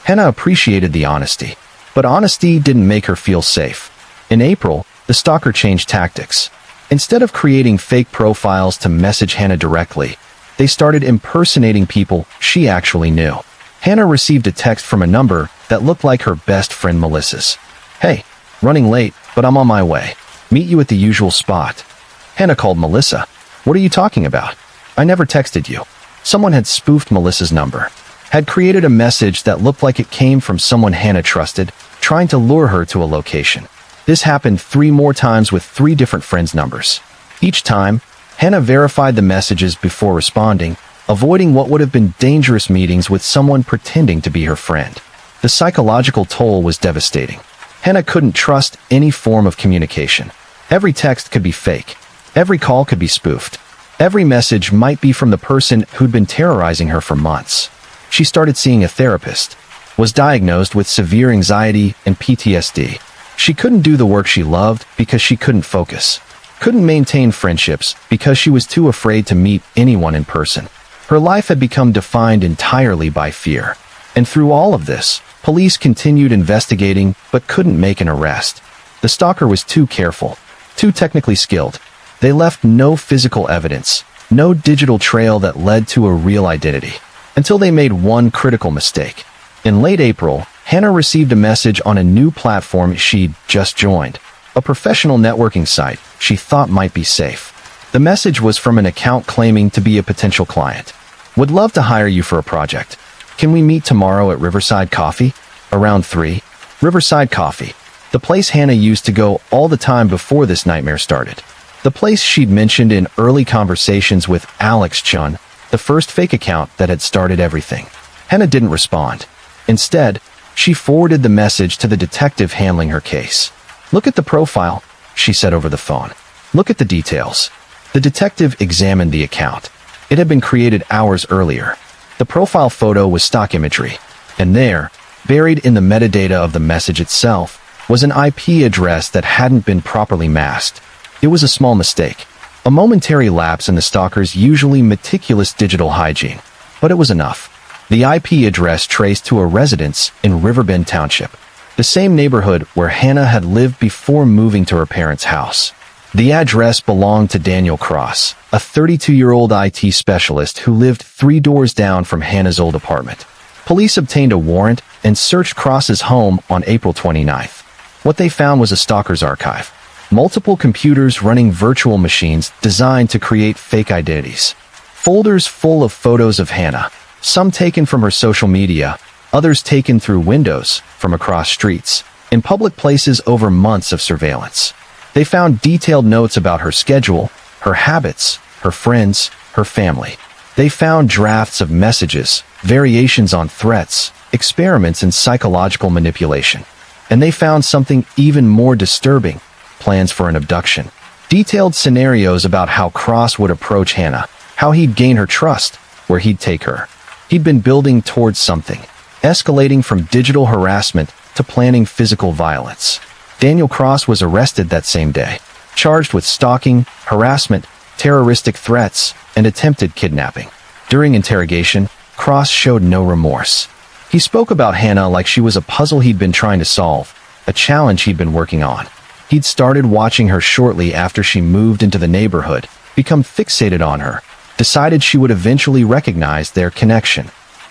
Hannah appreciated the honesty, but honesty didn't make her feel safe. In April, the stalker changed tactics. Instead of creating fake profiles to message Hannah directly, they started impersonating people she actually knew. Hannah received a text from a number that looked like her best friend Melissa's. "Hey, running late, but I'm on my way. Meet you at the usual spot." Hannah called Melissa. "What are you talking about? I never texted you." Someone had spoofed Melissa's number, had created a message that looked like it came from someone Hannah trusted, trying to lure her to a location. This happened 3 more times with 3 different friends' numbers. Each time, Hannah verified the messages before responding, avoiding what would have been dangerous meetings with someone pretending to be her friend. The psychological toll was devastating. Hannah couldn't trust any form of communication. Every text could be fake. Every call could be spoofed. Every message might be from the person who'd been terrorizing her for months. She started seeing a therapist, was diagnosed with severe anxiety and PTSD. She couldn't do the work she loved because she couldn't focus. Couldn't maintain friendships because she was too afraid to meet anyone in person. Her life had become defined entirely by fear. And through all of this, police continued investigating but couldn't make an arrest. The stalker was too careful, too technically skilled. They left no physical evidence, no digital trail that led to a real identity, until they made one critical mistake. In late April, Hannah received a message on a new platform she'd just joined, a professional networking site she thought might be safe. The message was from an account claiming to be a potential client. "Would love to hire you for a project. Can we meet tomorrow at Riverside Coffee? Around 3? Riverside Coffee, the place Hannah used to go all the time before this nightmare started. The place she'd mentioned in early conversations with Alex Chun, the first fake account that had started everything. Hannah didn't respond. Instead, she forwarded the message to the detective handling her case. "Look at the profile," she said over the phone. "Look at the details." The detective examined the account. It had been created hours earlier. The profile photo was stock imagery, and there, buried in the metadata of the message itself, was an IP address that hadn't been properly masked. It was a small mistake, a momentary lapse in the stalker's usually meticulous digital hygiene, but it was enough. The IP address traced to a residence in Riverbend Township, the same neighborhood where Hannah had lived before moving to her parents' house. The address belonged to Daniel Cross, a 32-year-old IT specialist who lived 3 doors down from Hannah's old apartment. Police obtained a warrant and searched Cross's home on April 29th. What they found was a stalker's archive. Multiple computers running virtual machines designed to create fake identities. Folders full of photos of Hannah, some taken from her social media, others taken through windows from across streets, in public places over months of surveillance. They found detailed notes about her schedule, her habits, her friends, her family. They found drafts of messages, variations on threats, experiments in psychological manipulation. And they found something even more disturbing: plans for an abduction. Detailed scenarios about how Cross would approach Hannah, how he'd gain her trust, where he'd take her. He'd been building towards something, escalating from digital harassment to planning physical violence. Daniel Cross was arrested that same day, charged with stalking, harassment, terroristic threats, and attempted kidnapping. During interrogation, Cross showed no remorse. He spoke about Hannah like she was a puzzle he'd been trying to solve, a challenge he'd been working on. He'd started watching her shortly after she moved into the neighborhood, become fixated on her, decided she would eventually recognize their connection.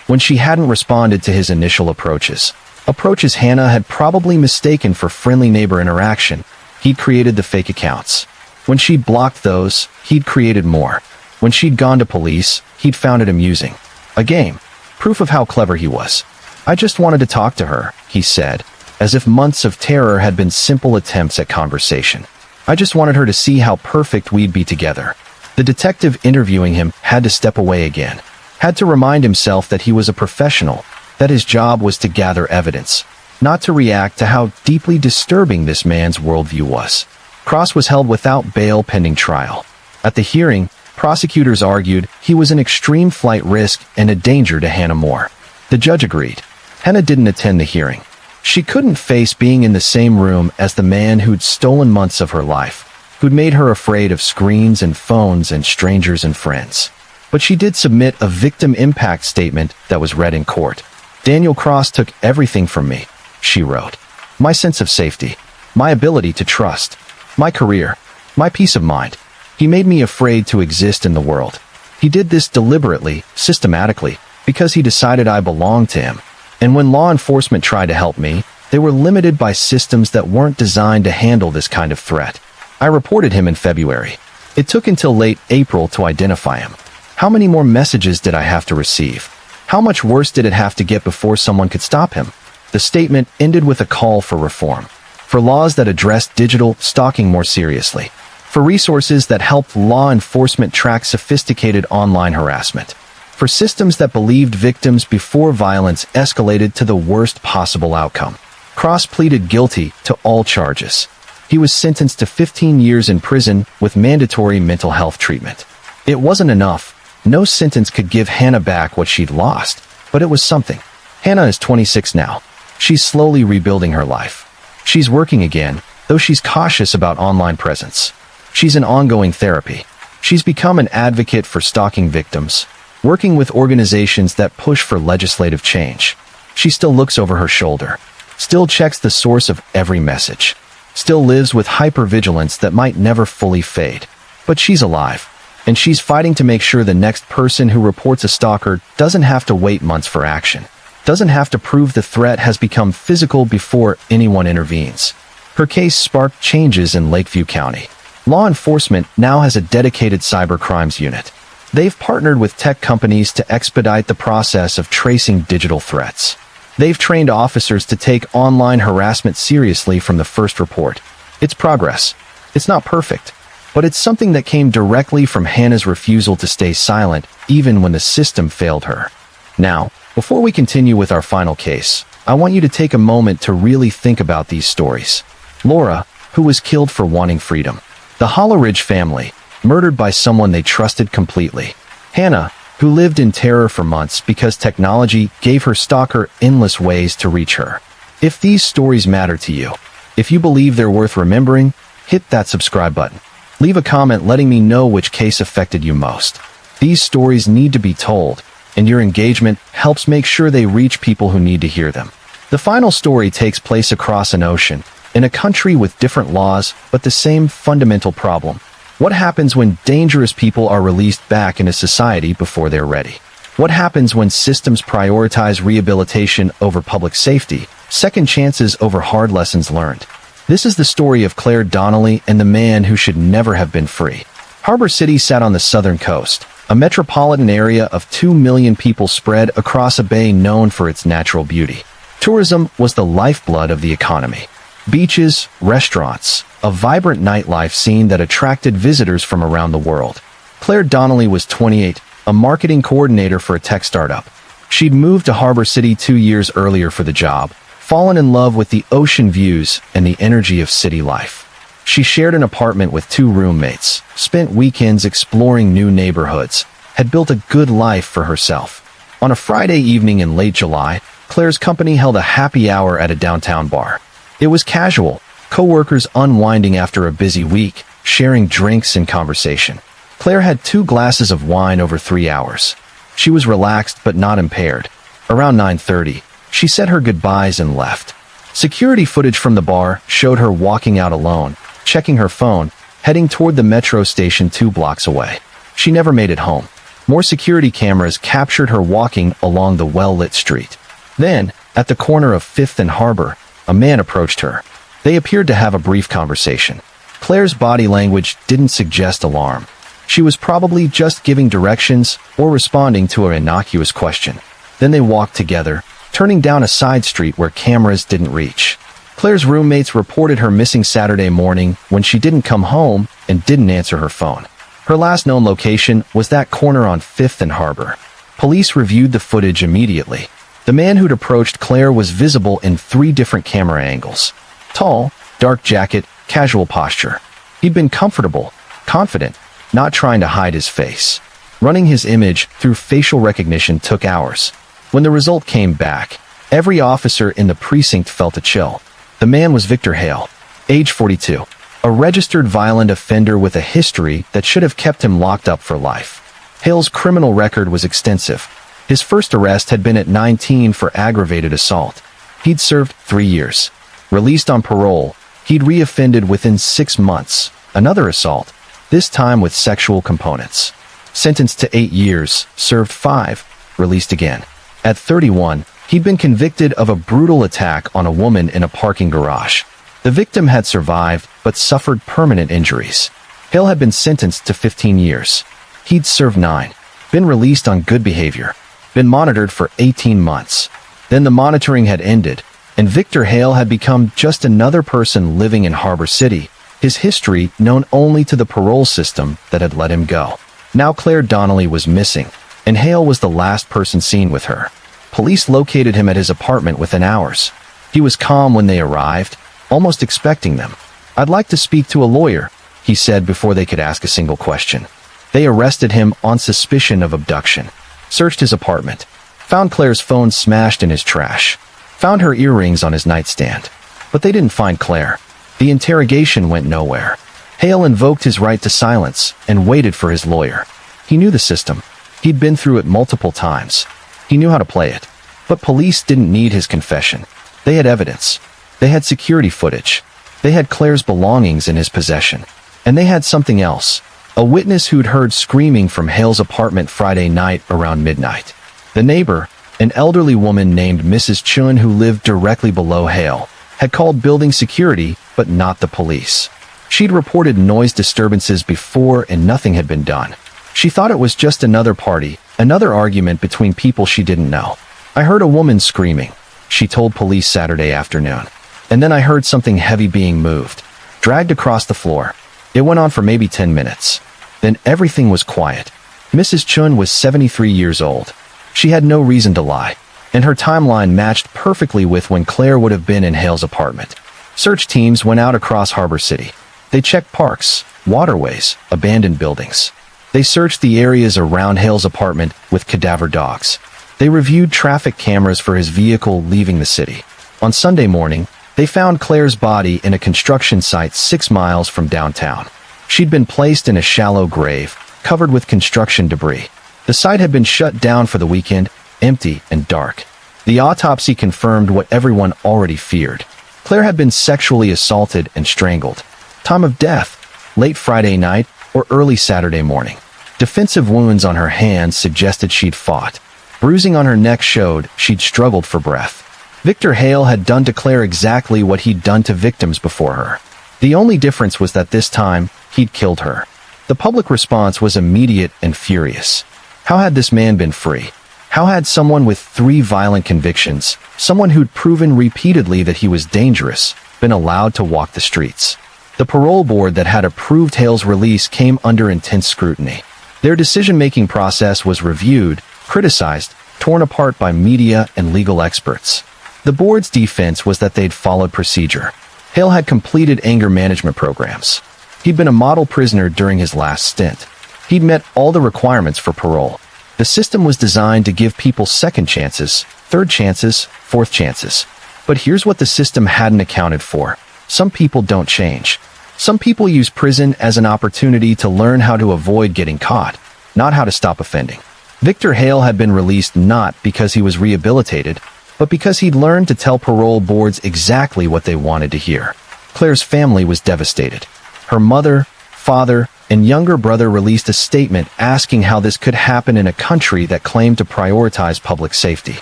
When she hadn't responded to his initial approaches, Approaches Hannah had probably mistaken for friendly neighbor interaction. He'd created the fake accounts. When she'd blocked those, he'd created more. When she'd gone to police, he'd found it amusing. A game. Proof of how clever he was. I just wanted to talk to her, he said, as if months of terror had been simple attempts at conversation. I just wanted her to see how perfect we'd be together. The detective interviewing him had to step away again. Had to remind himself that he was a professional, that his job was to gather evidence, not to react to how deeply disturbing this man's worldview was. Cross was held without bail pending trial. At the hearing, prosecutors argued he was an extreme flight risk and a danger to Hannah Moore. The judge agreed. Hannah didn't attend the hearing. She couldn't face being in the same room as the man who'd stolen months of her life, who'd made her afraid of screens and phones and strangers and friends. But she did submit a victim impact statement that was read in court. Daniel Cross took everything from me, she wrote. My sense of safety, my ability to trust, my career, my peace of mind. He made me afraid to exist in the world. He did this deliberately, systematically, because he decided I belonged to him. And when law enforcement tried to help me, they were limited by systems that weren't designed to handle this kind of threat. I reported him in February. It took until late April to identify him. How many more messages did I have to receive? How much worse did it have to get before someone could stop him? The statement ended with a call for reform, for laws that addressed digital stalking more seriously, for resources that helped law enforcement track sophisticated online harassment, for systems that believed victims before violence escalated to the worst possible outcome. Cross pleaded guilty to all charges. He was sentenced to 15 years in prison with mandatory mental health treatment. It wasn't enough. No sentence could give Hannah back what she'd lost, but it was something. Hannah is 26 now. She's slowly rebuilding her life. She's working again, though she's cautious about online presence. She's in ongoing therapy. She's become an advocate for stalking victims, working with organizations that push for legislative change. She still looks over her shoulder, still checks the source of every message, still lives with hypervigilance that might never fully fade. But she's alive. And she's fighting to make sure the next person who reports a stalker doesn't have to wait months for action, doesn't have to prove the threat has become physical before anyone intervenes. Her case sparked changes in Lakeview County. Law enforcement now has a dedicated cybercrimes unit. They've partnered with tech companies to expedite the process of tracing digital threats. They've trained officers to take online harassment seriously from the first report. It's progress. It's not perfect. But it's something that came directly from Hannah's refusal to stay silent, even when the system failed her. Now, before we continue with our final case, I want you to take a moment to really think about these stories. Laura, who was killed for wanting freedom. The Holleridge family, murdered by someone they trusted completely. Hannah, who lived in terror for months because technology gave her stalker endless ways to reach her. If these stories matter to you, if you believe they're worth remembering, hit that subscribe button. Leave a comment letting me know which case affected you most. These stories need to be told, and your engagement helps make sure they reach people who need to hear them. The final story takes place across an ocean, in a country with different laws, but the same fundamental problem. What happens when dangerous people are released back into society before they're ready? What happens when systems prioritize rehabilitation over public safety, second chances over hard lessons learned? This is the story of Claire Donnelly and the man who should never have been free. Harbor City sat on the southern coast, a metropolitan area of 2 million people spread across a bay known for its natural beauty. Tourism was the lifeblood of the economy. Beaches, restaurants, a vibrant nightlife scene that attracted visitors from around the world. Claire Donnelly was 28, a marketing coordinator for a tech startup. She'd moved to Harbor City 2 years earlier for the job, fallen in love with the ocean views and the energy of city life. She shared an apartment with 2 roommates, spent weekends exploring new neighborhoods, had built a good life for herself. On a Friday evening in late July, Claire's company held a happy hour at a downtown bar. It was casual, co-workers unwinding after a busy week, sharing drinks and conversation. Claire had 2 glasses of wine over 3 hours. She was relaxed but not impaired. Around 9:30, she said her goodbyes and left. Security footage from the bar showed her walking out alone, checking her phone, heading toward the metro station 2 blocks away. She never made it home. More security cameras captured her walking along the well-lit street. Then, At the corner of 5th and Harbor, a man approached her. They appeared to have a brief conversation. Claire's body language didn't suggest alarm. She was probably just giving directions or responding to an innocuous question. Then they walked together, turning down a side street where cameras didn't reach. Claire's roommates reported her missing Saturday morning when she didn't come home and didn't answer her phone. Her last known location was that corner on 5th and Harbor. Police reviewed the footage immediately. The man who'd approached Claire was visible in 3 different camera angles. Tall, dark jacket, casual posture. He'd been comfortable, confident, not trying to hide his face. Running his image through facial recognition took hours. When the result came back, every officer in the precinct felt a chill. The man was Victor Hale, age 42, a registered violent offender with a history that should have kept him locked up for life. Hale's criminal record was extensive. His first arrest had been at 19 for aggravated assault. He'd served 3 years. Released on parole, he'd reoffended within 6 months. Another assault, this time with sexual components. Sentenced to 8 years, served 5, released again. At 31, he'd been convicted of a brutal attack on a woman in a parking garage. The victim had survived, but suffered permanent injuries. Hale had been sentenced to 15 years. He'd served 9, been released on good behavior, been monitored for 18 months. Then the monitoring had ended, and Victor Hale had become just another person living in Harbor City, his history known only to the parole system that had let him go. Now Claire Donnelly was missing, and Hale was the last person seen with her. Police located him at his apartment within hours. He was calm when they arrived, almost expecting them. "I'd like to speak to a lawyer," he said before they could ask a single question. They arrested him on suspicion of abduction, searched his apartment, found Claire's phone smashed in his trash, found her earrings on his nightstand. But they didn't find Claire. The interrogation went nowhere. Hale invoked his right to silence and waited for his lawyer. He knew the system. He'd been through it multiple times. He knew how to play it. But police didn't need his confession. They had evidence. They had security footage. They had Claire's belongings in his possession. And they had something else. A witness who'd heard screaming from Hale's apartment Friday night around midnight. The neighbor, an elderly woman named Mrs. Chun who lived directly below Hale, had called building security, but not the police. She'd reported noise disturbances before and nothing had been done. She thought it was just another party, another argument between people she didn't know. "I heard a woman screaming," she told police Saturday afternoon. "And then I heard something heavy being moved, dragged across the floor. It went on for maybe 10 minutes. Then everything was quiet." Mrs. Chun was 73 years old. She had no reason to lie, and her timeline matched perfectly with when Claire would have been in Hale's apartment. Search teams went out across Harbor City. They checked parks, waterways, abandoned buildings. They searched the areas around Hale's apartment with cadaver dogs. They reviewed traffic cameras for his vehicle leaving the city. On Sunday morning, they found Claire's body in a construction site 6 miles from downtown. She'd been placed in a shallow grave, covered with construction debris. The site had been shut down for the weekend, empty and dark. The autopsy confirmed what everyone already feared. Claire had been sexually assaulted and strangled. Time of death, late Friday night or early Saturday morning. Defensive wounds on her hands suggested she'd fought. Bruising on her neck showed she'd struggled for breath. Victor Hale had done to Claire exactly what he'd done to victims before her. The only difference was that this time, he'd killed her. The public response was immediate and furious. How had this man been free? How had someone with 3 violent convictions, someone who'd proven repeatedly that he was dangerous, been allowed to walk the streets? The parole board that had approved Hale's release came under intense scrutiny. Their decision-making process was reviewed, criticized, torn apart by media and legal experts. The board's defense was that they'd followed procedure. Hale had completed anger management programs. He'd been a model prisoner during his last stint. He'd met all the requirements for parole. The system was designed to give people second chances, third chances, fourth chances. But here's what the system hadn't accounted for. Some people don't change. Some people use prison as an opportunity to learn how to avoid getting caught, not how to stop offending. Victor Hale had been released not because he was rehabilitated, but because he'd learned to tell parole boards exactly what they wanted to hear. Claire's family was devastated. Her mother, father, and younger brother released a statement asking how this could happen in a country that claimed to prioritize public safety.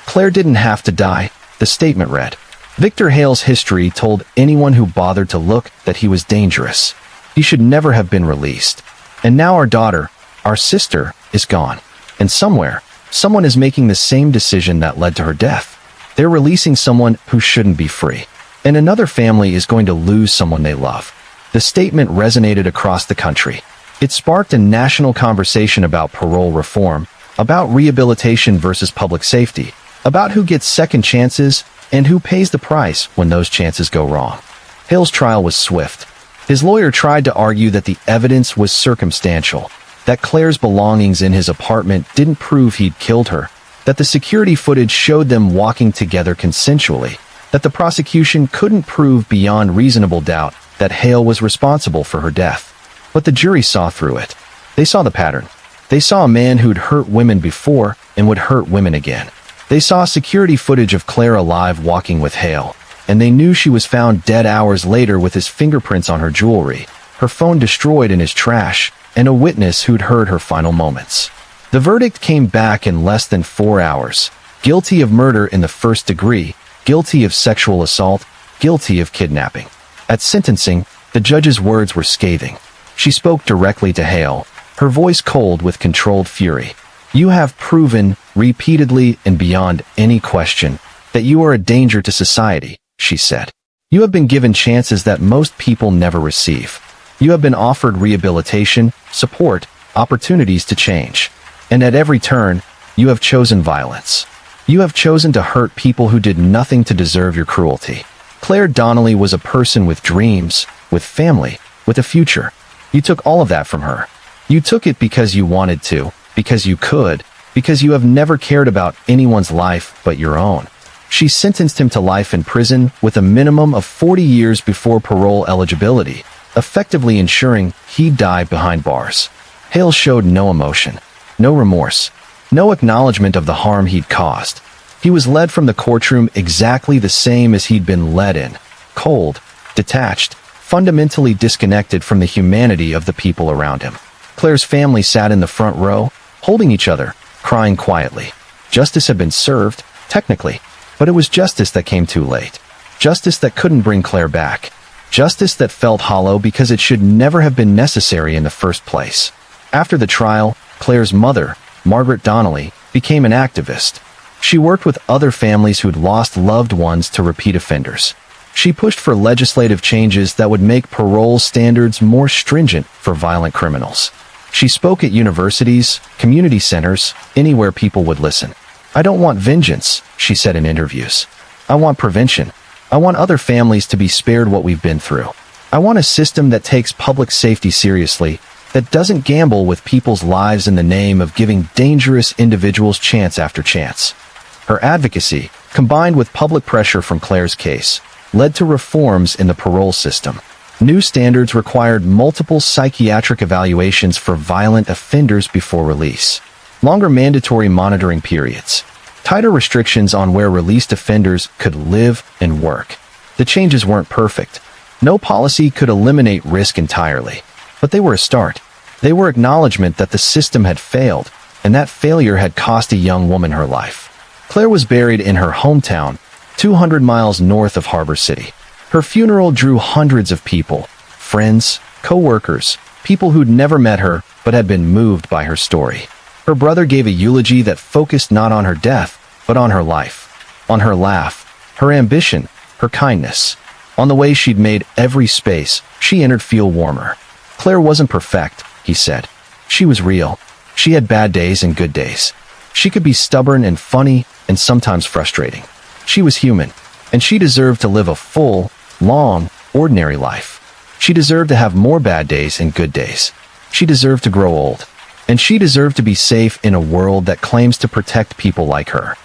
Claire didn't have to die. The statement read, Victor Hale's history told anyone who bothered to look that he was dangerous. He should never have been released. And now our daughter, our sister, is gone. And somewhere, someone is making the same decision that led to her death. They're releasing someone who shouldn't be free. And another family is going to lose someone they love. The statement resonated across the country. It sparked a national conversation about parole reform, about rehabilitation versus public safety, about who gets second chances and who pays the price when those chances go wrong. Hale's trial was swift. His lawyer tried to argue that the evidence was circumstantial, that Claire's belongings in his apartment didn't prove he'd killed her, that the security footage showed them walking together consensually, that the prosecution couldn't prove beyond reasonable doubt that Hale was responsible for her death. But the jury saw through it. They saw the pattern. They saw a man who'd hurt women before and would hurt women again. They saw security footage of Claire alive walking with Hale, and they knew she was found dead hours later with his fingerprints on her jewelry, her phone destroyed in his trash, and a witness who'd heard her final moments. The verdict came back in less than 4 hours. Guilty of murder in the first degree, guilty of sexual assault, guilty of kidnapping. At sentencing, the judge's words were scathing. She spoke directly to Hale, her voice cold with controlled fury. You have proven, repeatedly and beyond any question, that you are a danger to society, she said. You have been given chances that most people never receive. You have been offered rehabilitation, support, opportunities to change. And at every turn, you have chosen violence. You have chosen to hurt people who did nothing to deserve your cruelty. Claire Donnelly was a person with dreams, with family, with a future. You took all of that from her. You took it because you wanted to, because you could, because you have never cared about anyone's life but your own. She sentenced him to life in prison with a minimum of 40 years before parole eligibility, effectively ensuring he'd die behind bars. Hale showed no emotion, no remorse, no acknowledgement of the harm he'd caused. He was led from the courtroom exactly the same as he'd been led in, cold, detached, fundamentally disconnected from the humanity of the people around him. Claire's family sat in the front row, holding each other, crying quietly. Justice had been served, technically, but it was justice that came too late. Justice that couldn't bring Claire back. Justice that felt hollow because it should never have been necessary in the first place. After the trial, Claire's mother, Margaret Donnelly, became an activist. She worked with other families who'd lost loved ones to repeat offenders. She pushed for legislative changes that would make parole standards more stringent for violent criminals. She spoke at universities, community centers, anywhere people would listen. I don't want vengeance, she said in interviews. I want prevention. I want other families to be spared what we've been through. I want a system that takes public safety seriously, that doesn't gamble with people's lives in the name of giving dangerous individuals chance after chance. Her advocacy, combined with public pressure from Claire's case, led to reforms in the parole system. New standards required multiple psychiatric evaluations for violent offenders before release, longer mandatory monitoring periods, tighter restrictions on where released offenders could live and work. The changes weren't perfect. No policy could eliminate risk entirely, but they were a start. They were acknowledgement that the system had failed, and that failure had cost a young woman her life. Claire was buried in her hometown, 200 miles north of Harbor City. Her funeral drew hundreds of people, friends, co-workers, people who'd never met her but had been moved by her story. Her brother gave a eulogy that focused not on her death, but on her life, on her laugh, her ambition, her kindness, on the way she'd made every space she entered feel warmer. Claire wasn't perfect, he said. She was real. She had bad days and good days. She could be stubborn and funny and sometimes frustrating. She was human, and she deserved to live a full, long, ordinary life. She deserved to have more bad days and good days. She deserved to grow old, and she deserved to be safe in a world that claims to protect people like her.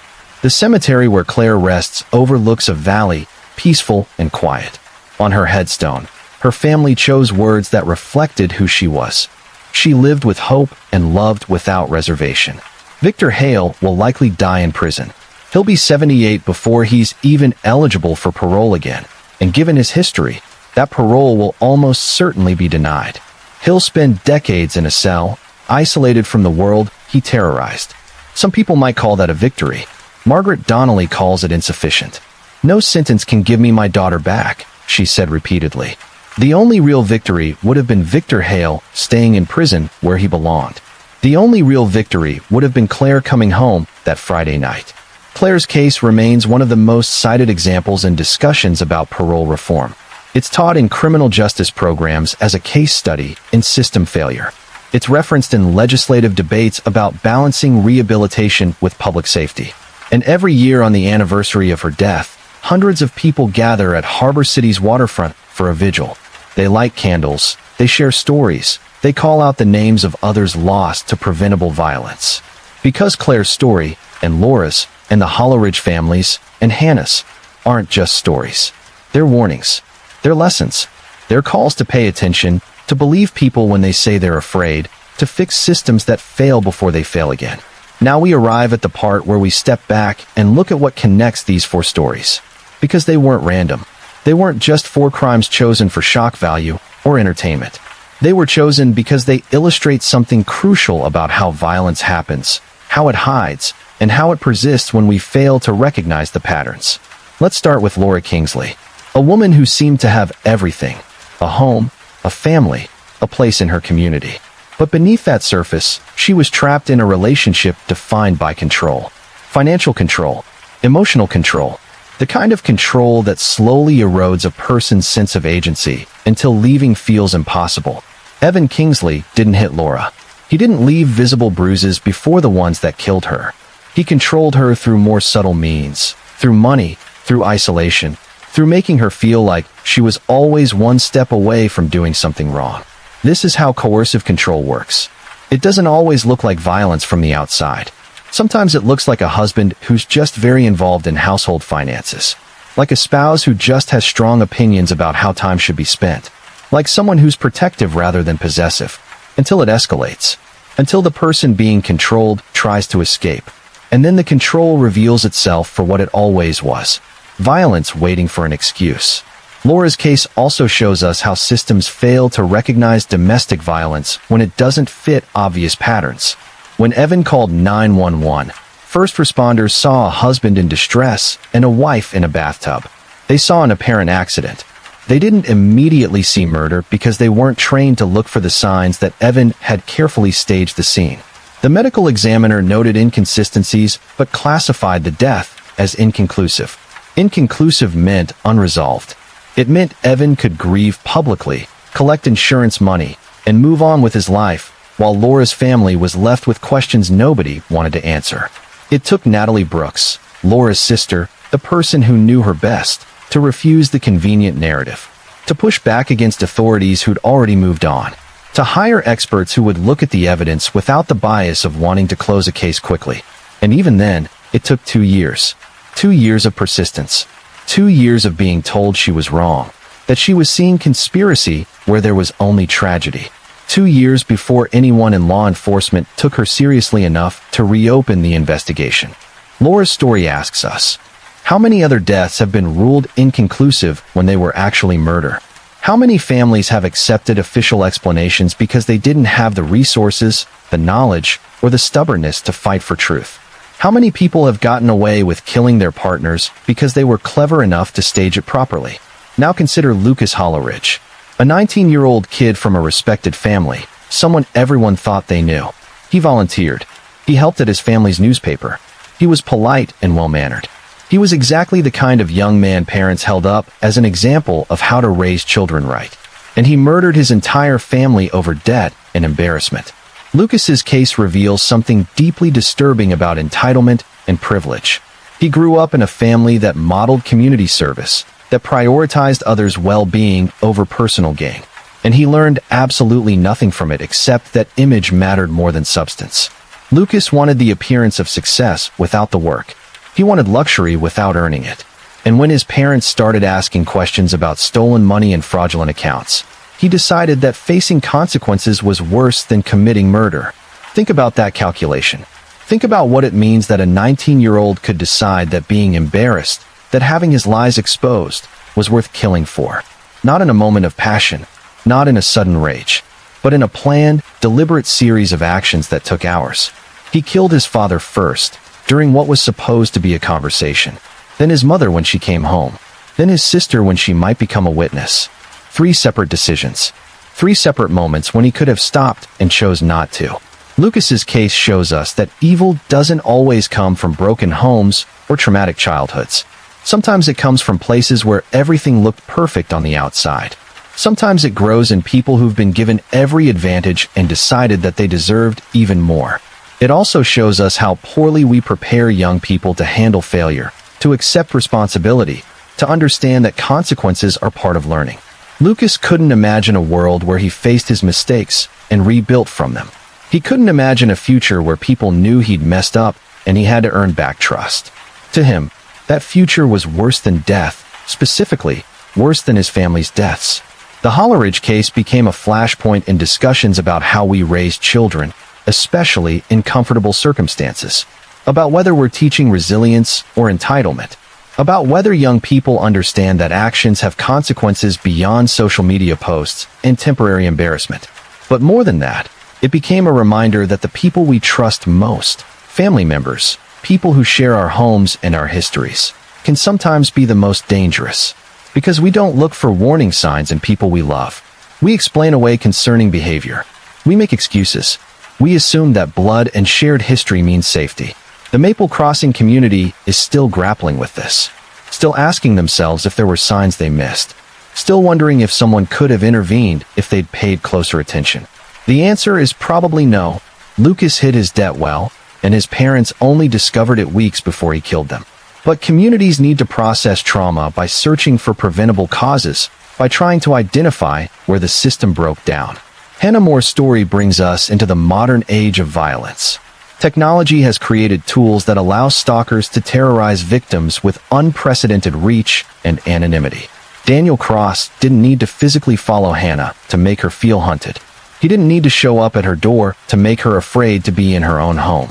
The cemetery where Claire rests overlooks a valley, peaceful and quiet. On her headstone, her family chose words that reflected who she was. She lived with hope and loved without reservation. Victor Hale will likely die in prison. He'll be 78 before he's even eligible for parole again, and given his history, that parole will almost certainly be denied. He'll spend decades in a cell, isolated from the world he terrorized. Some people might call that a victory. Margaret Donnelly calls it insufficient. "No sentence can give me my daughter back," she said repeatedly. The only real victory would have been Victor Hale staying in prison where he belonged. The only real victory would have been Claire coming home that Friday night. Claire's case remains one of the most cited examples in discussions about parole reform. It's taught in criminal justice programs as a case study in system failure. It's referenced in legislative debates about balancing rehabilitation with public safety. And every year on the anniversary of her death, hundreds of people gather at Harbor City's waterfront for a vigil. They light candles, they share stories, they call out the names of others lost to preventable violence. Because Claire's story, and Laura's, and the Holleridge families, and Hannah's, aren't just stories. They're warnings. They're lessons. They're calls to pay attention, to believe people when they say they're afraid, to fix systems that fail before they fail again. Now we arrive at the part where we step back and look at what connects these four stories. Because they weren't random. They weren't just four crimes chosen for shock value or entertainment. They were chosen because they illustrate something crucial about how violence happens, how it hides, and how it persists when we fail to recognize the patterns. Let's start with Laura Kingsley, a woman who seemed to have everything: a home, a family, a place in her community. But beneath that surface, she was trapped in a relationship defined by control. Financial control, emotional control, the kind of control that slowly erodes a person's sense of agency until leaving feels impossible. Evan Kingsley didn't hit Laura. He didn't leave visible bruises before the ones that killed her. He controlled her through more subtle means, through money, through isolation, through making her feel like she was always one step away from doing something wrong. This is how coercive control works. It doesn't always look like violence from the outside. Sometimes it looks like a husband who's just very involved in household finances. Like a spouse who just has strong opinions about how time should be spent. Like someone who's protective rather than possessive. Until it escalates. Until the person being controlled tries to escape. And then the control reveals itself for what it always was. Violence waiting for an excuse. Laura's case also shows us how systems fail to recognize domestic violence when it doesn't fit obvious patterns. When Evan called 911, first responders saw a husband in distress and a wife in a bathtub. They saw an apparent accident. They didn't immediately see murder because they weren't trained to look for the signs that Evan had carefully staged the scene. The medical examiner noted inconsistencies but classified the death as inconclusive. Inconclusive meant unresolved. It meant Evan could grieve publicly, collect insurance money, and move on with his life, while Laura's family was left with questions nobody wanted to answer. It took Natalie Brooks, Laura's sister, the person who knew her best, to refuse the convenient narrative, to push back against authorities who'd already moved on, to hire experts who would look at the evidence without the bias of wanting to close a case quickly. And even then, it took 2 years. 2 years of persistence. 2 years of being told she was wrong, that she was seeing conspiracy where there was only tragedy. 2 years before anyone in law enforcement took her seriously enough to reopen the investigation. Laura's story asks us, how many other deaths have been ruled inconclusive when they were actually murder? How many families have accepted official explanations because they didn't have the resources, the knowledge, or the stubbornness to fight for truth? How many people have gotten away with killing their partners because they were clever enough to stage it properly? Now consider Lucas Holleridge, a 19-year-old kid from a respected family, someone everyone thought they knew. He volunteered. He helped at his family's newspaper. He was polite and well-mannered. He was exactly the kind of young man parents held up as an example of how to raise children right. And he murdered his entire family over debt and embarrassment. Lucas's case reveals something deeply disturbing about entitlement and privilege. He grew up in a family that modeled community service, that prioritized others' well-being over personal gain. And he learned absolutely nothing from it except that image mattered more than substance. Lucas wanted the appearance of success without the work. He wanted luxury without earning it. And when his parents started asking questions about stolen money and fraudulent accounts, he decided that facing consequences was worse than committing murder. Think about that calculation. Think about what it means that a 19-year-old could decide that being embarrassed, that having his lies exposed, was worth killing for. Not in a moment of passion, not in a sudden rage, but in a planned, deliberate series of actions that took hours. He killed his father first, during what was supposed to be a conversation, then his mother when she came home, then his sister when she might become a witness. 3 separate decisions. 3 separate moments when he could have stopped and chose not to. Lucas's case shows us that evil doesn't always come from broken homes or traumatic childhoods. Sometimes it comes from places where everything looked perfect on the outside. Sometimes it grows in people who've been given every advantage and decided that they deserved even more. It also shows us how poorly we prepare young people to handle failure, to accept responsibility, to understand that consequences are part of learning. Lucas couldn't imagine a world where he faced his mistakes and rebuilt from them. He couldn't imagine a future where people knew he'd messed up and he had to earn back trust. To him, that future was worse than death, specifically, worse than his family's deaths. The Holleridge case became a flashpoint in discussions about how we raise children, especially in comfortable circumstances, about whether we're teaching resilience or entitlement, about whether young people understand that actions have consequences beyond social media posts and temporary embarrassment. But more than that, it became a reminder that the people we trust most, family members, people who share our homes and our histories, can sometimes be the most dangerous. Because we don't look for warning signs in people we love. We explain away concerning behavior. We make excuses. We assume that blood and shared history means safety. The Maple Crossing community is still grappling with this. Still asking themselves if there were signs they missed. Still wondering if someone could have intervened if they'd paid closer attention. The answer is probably no. Lucas hid his debt well, and his parents only discovered it weeks before he killed them. But communities need to process trauma by searching for preventable causes, by trying to identify where the system broke down. Hannah More's story brings us into the modern age of violence. Technology has created tools that allow stalkers to terrorize victims with unprecedented reach and anonymity. Daniel Cross didn't need to physically follow Hannah to make her feel hunted. He didn't need to show up at her door to make her afraid to be in her own home.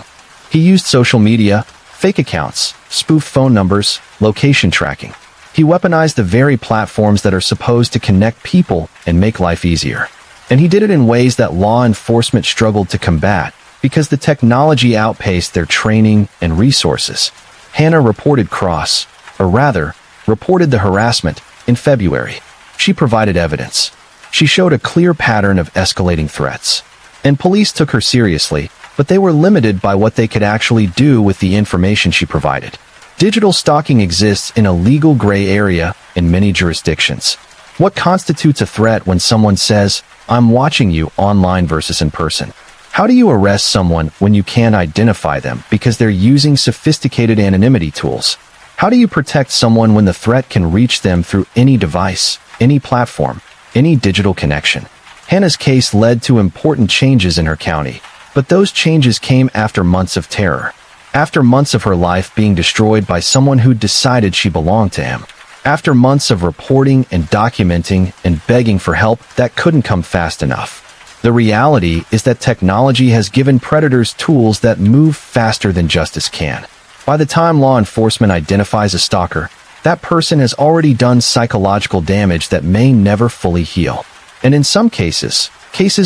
He used social media, fake accounts, spoofed phone numbers, location tracking. He weaponized the very platforms that are supposed to connect people and make life easier. And he did it in ways that law enforcement struggled to combat because the technology outpaced their training and resources. Hannah reported Cross, or rather, reported the harassment, in February. She provided evidence. She showed a clear pattern of escalating threats. And police took her seriously, but they were limited by what they could actually do with the information she provided. Digital stalking exists in a legal gray area in many jurisdictions. What constitutes a threat when someone says, "I'm watching you" online versus in person? How do you arrest someone when you can't identify them because they're using sophisticated anonymity tools? How do you protect someone when the threat can reach them through any device, any platform, any digital connection? Hannah's case led to important changes in her county, but those changes came after months of terror. After months of her life being destroyed by someone who decided she belonged to him. After months of reporting and documenting and begging for help that couldn't come fast enough. The reality is that technology has given predators tools that move faster than justice can. By the time law enforcement identifies a stalker, that person has already done psychological damage that may never fully heal. And in some cases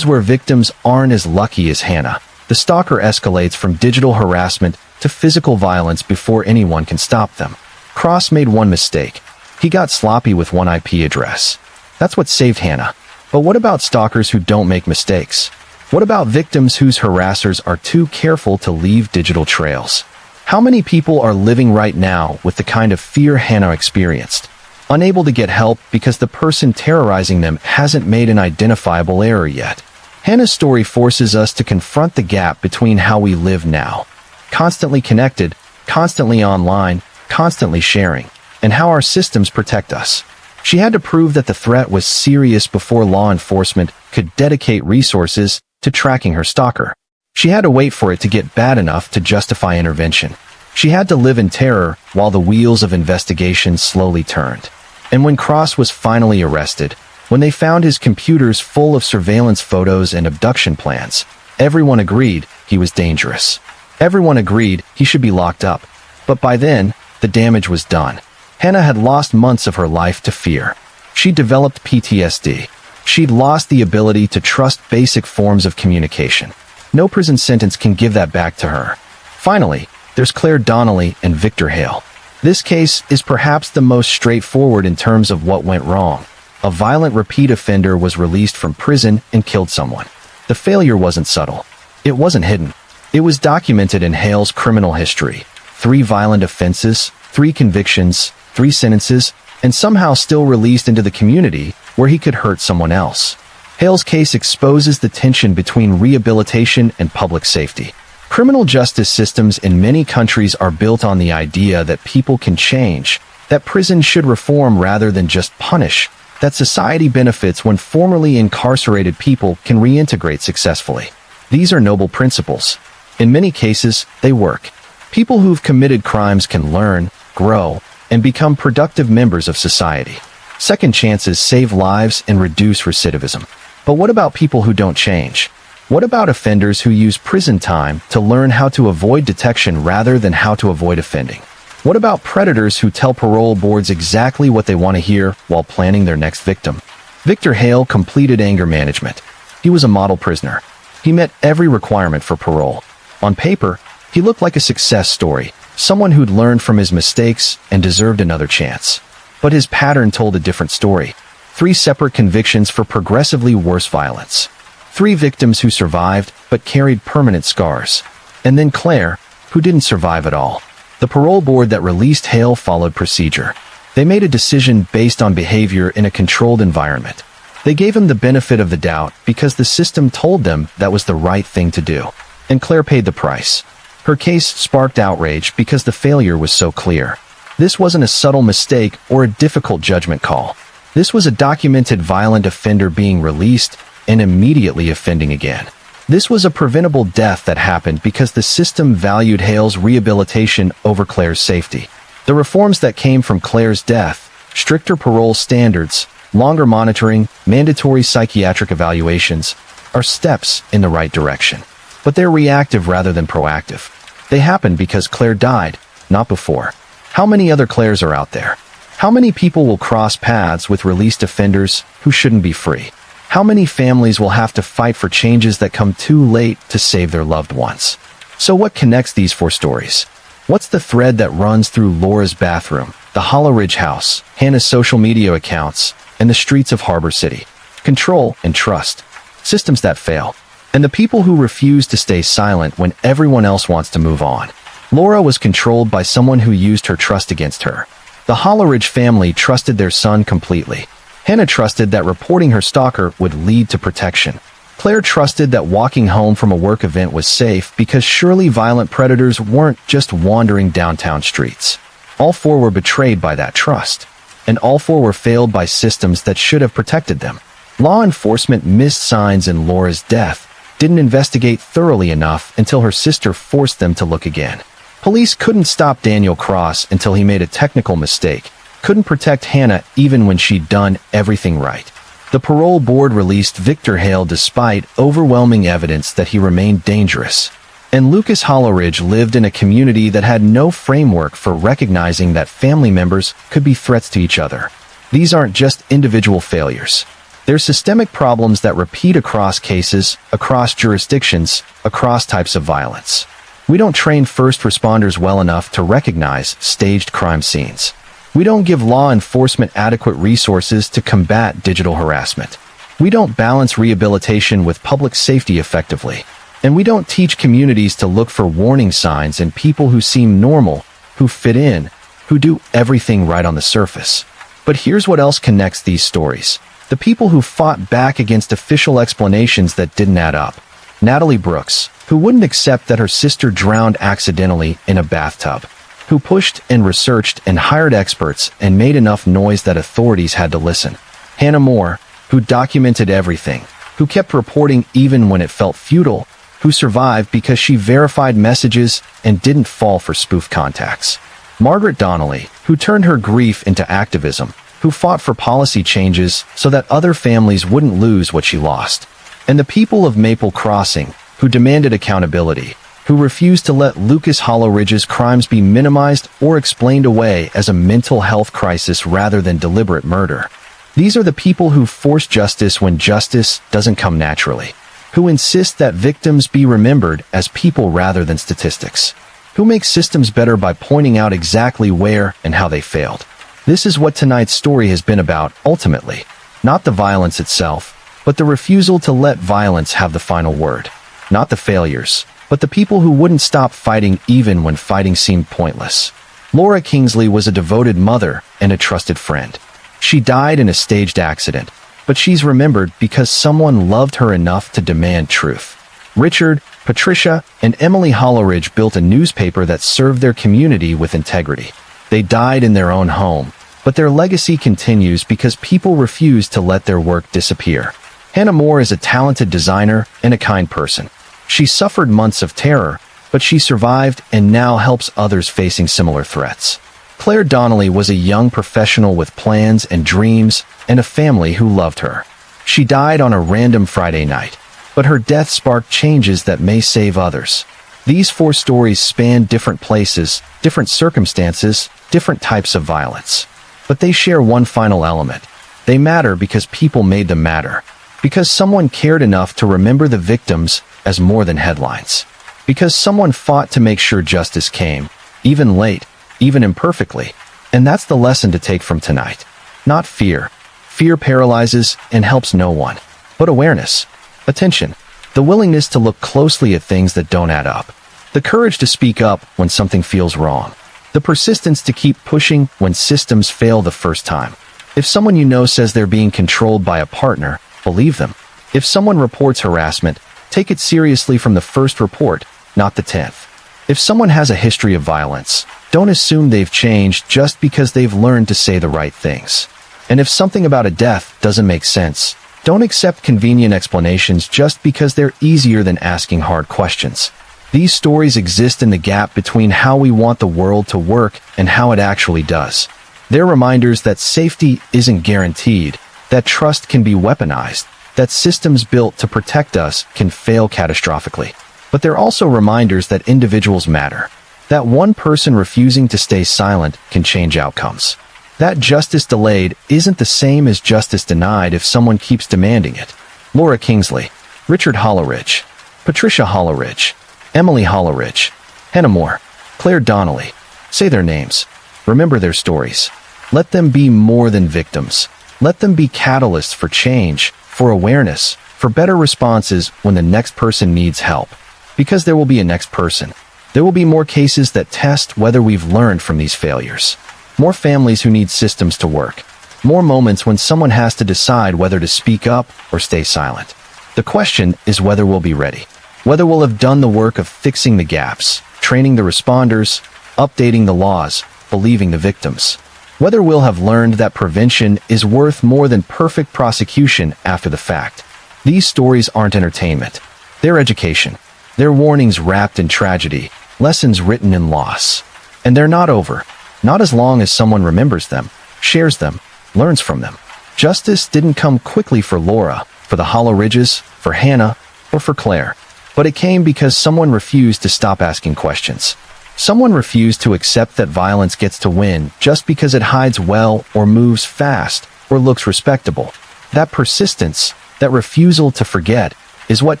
where victims aren't as lucky as Hannah, the stalker escalates from digital harassment to physical violence before anyone can stop them. Cross made one mistake. He got sloppy with one IP address. That's what saved Hannah. But what about stalkers who don't make mistakes? What about victims whose harassers are too careful to leave digital trails? How many people are living right now with the kind of fear Hannah experienced? Unable to get help because the person terrorizing them hasn't made an identifiable error yet. Hannah's story forces us to confront the gap between how we live now, constantly connected, constantly online, constantly sharing, and how our systems protect us. She had to prove that the threat was serious before law enforcement could dedicate resources to tracking her stalker. She had to wait for it to get bad enough to justify intervention. She had to live in terror while the wheels of investigation slowly turned. And when Cross was finally arrested, when they found his computers full of surveillance photos and abduction plans, everyone agreed he was dangerous. Everyone agreed he should be locked up. But by then, the damage was done. Hannah had lost months of her life to fear. She developed PTSD. She'd lost the ability to trust basic forms of communication. No prison sentence can give that back to her. Finally, There's Claire Donnelly and Victor Hale. This case is perhaps the most straightforward in terms of what went wrong. A violent repeat offender was released from prison and killed someone. The failure wasn't subtle. It wasn't hidden. It was documented in Hale's criminal history. 3 violent offenses, 3 convictions, 3 sentences, and somehow still released into the community where he could hurt someone else. Hale's case exposes the tension between rehabilitation and public safety. Criminal justice systems in many countries are built on the idea that people can change, that prisons should reform rather than just punish, that society benefits when formerly incarcerated people can reintegrate successfully. These are noble principles. In many cases, they work. People who've committed crimes can learn, grow, and become productive members of society. Second chances save lives and reduce recidivism. But what about people who don't change? What about offenders who use prison time to learn how to avoid detection rather than how to avoid offending? What about predators who tell parole boards exactly what they want to hear while planning their next victim? Victor Hale completed anger management. He was a model prisoner. He met every requirement for parole. On paper, he looked like a success story, someone who'd learned from his mistakes and deserved another chance. But his pattern told a different story. 3 separate convictions for progressively worse violence. 3 victims who survived but carried permanent scars. And then Claire, who didn't survive at all. The parole board that released Hale followed procedure. They made a decision based on behavior in a controlled environment. They gave him the benefit of the doubt because the system told them that was the right thing to do. And Claire paid the price. Her case sparked outrage because the failure was so clear. This wasn't a subtle mistake or a difficult judgment call. This was a documented violent offender being released and immediately offending again. This was a preventable death that happened because the system valued Hale's rehabilitation over Claire's safety. The reforms that came from Claire's death, stricter parole standards, longer monitoring, mandatory psychiatric evaluations, are steps in the right direction. But they're reactive rather than proactive. They happened because Claire died, not before. How many other Claires are out there? How many people will cross paths with released offenders who shouldn't be free? How many families will have to fight for changes that come too late to save their loved ones? So what connects these 4 stories? What's the thread that runs through Laura's bathroom, the Hollow Ridge house, Hannah's social media accounts, and the streets of Harbor City? Control and trust. Systems that fail. And the people who refuse to stay silent when everyone else wants to move on. Laura was controlled by someone who used her trust against her. The Hollow Ridge family trusted their son completely. Hannah trusted that reporting her stalker would lead to protection. Claire trusted that walking home from a work event was safe because surely violent predators weren't just wandering downtown streets. All 4 were betrayed by that trust. And all 4 were failed by systems that should have protected them. Law enforcement missed signs in Laura's death, didn't investigate thoroughly enough until her sister forced them to look again. Police couldn't stop Daniel Cross until he made a technical mistake, couldn't protect Hannah even when she'd done everything right. The parole board released Victor Hale despite overwhelming evidence that he remained dangerous. And Lucas Hollowridge lived in a community that had no framework for recognizing that family members could be threats to each other. These aren't just individual failures. They're systemic problems that repeat across cases, across jurisdictions, across types of violence. We don't train first responders well enough to recognize staged crime scenes. We don't give law enforcement adequate resources to combat digital harassment. We don't balance rehabilitation with public safety effectively. And we don't teach communities to look for warning signs in people who seem normal, who fit in, who do everything right on the surface. But here's what else connects these stories. The people who fought back against official explanations that didn't add up. Natalie Brooks, who wouldn't accept that her sister drowned accidentally in a bathtub, who pushed and researched and hired experts and made enough noise that authorities had to listen. Hannah Moore, who documented everything, who kept reporting even when it felt futile, who survived because she verified messages and didn't fall for spoof contacts. Margaret Donnelly, who turned her grief into activism, who fought for policy changes so that other families wouldn't lose what she lost. And the people of Maple Crossing, who demanded accountability, who refused to let Lucas Hollowridge's crimes be minimized or explained away as a mental health crisis rather than deliberate murder. These are the people who force justice when justice doesn't come naturally, who insist that victims be remembered as people rather than statistics. Who makes systems better by pointing out exactly where and how they failed? This is what tonight's story has been about, ultimately. Not the violence itself, but the refusal to let violence have the final word. Not the failures, but the people who wouldn't stop fighting even when fighting seemed pointless. Laura Kingsley was a devoted mother and a trusted friend. She died in a staged accident, but she's remembered because someone loved her enough to demand truth. Richard, Patricia, and Emily Holleridge built a newspaper that served their community with integrity. They died in their own home, but their legacy continues because people refuse to let their work disappear. Hannah More is a talented designer and a kind person. She suffered months of terror, but she survived and now helps others facing similar threats. Claire Donnelly was a young professional with plans and dreams and a family who loved her. She died on a random Friday night, but her death sparked changes that may save others. These 4 stories span different places, different circumstances, different types of violence. But they share one final element. They matter because people made them matter. Because someone cared enough to remember the victims as more than headlines. Because someone fought to make sure justice came, even late, even imperfectly. And that's the lesson to take from tonight. Not fear. Fear paralyzes and helps no one. But awareness. Attention. The willingness to look closely at things that don't add up. The courage to speak up when something feels wrong. The persistence to keep pushing when systems fail the first time. If someone you know says they're being controlled by a partner, believe them. If someone reports harassment, take it seriously from the first report, not the 10th. If someone has a history of violence, don't assume they've changed just because they've learned to say the right things. And if something about a death doesn't make sense, don't accept convenient explanations just because they're easier than asking hard questions. These stories exist in the gap between how we want the world to work and how it actually does. They're reminders that safety isn't guaranteed, that trust can be weaponized, that systems built to protect us can fail catastrophically. But they're also reminders that individuals matter, that one person refusing to stay silent can change outcomes. That justice delayed isn't the same as justice denied if someone keeps demanding it. Laura Kingsley, Richard Holleridge, Patricia Holleridge, Emily Holleridge, Hannah More, Claire Donnelly. Say their names. Remember their stories. Let them be more than victims. Let them be catalysts for change, for awareness, for better responses when the next person needs help. Because there will be a next person. There will be more cases that test whether we've learned from these failures. More families who need systems to work. More moments when someone has to decide whether to speak up or stay silent. The question is whether we'll be ready. Whether we'll have done the work of fixing the gaps, training the responders, updating the laws, believing the victims. Whether we'll have learned that prevention is worth more than perfect prosecution after the fact. These stories aren't entertainment. They're education. They're warnings wrapped in tragedy, lessons written in loss. And they're not over. Not as long as someone remembers them, shares them, learns from them. Justice didn't come quickly for Laura, for the Holleridges, for Hannah, or for Claire. But it came because someone refused to stop asking questions. Someone refused to accept that violence gets to win just because it hides well or moves fast or looks respectable. That persistence, that refusal to forget, is what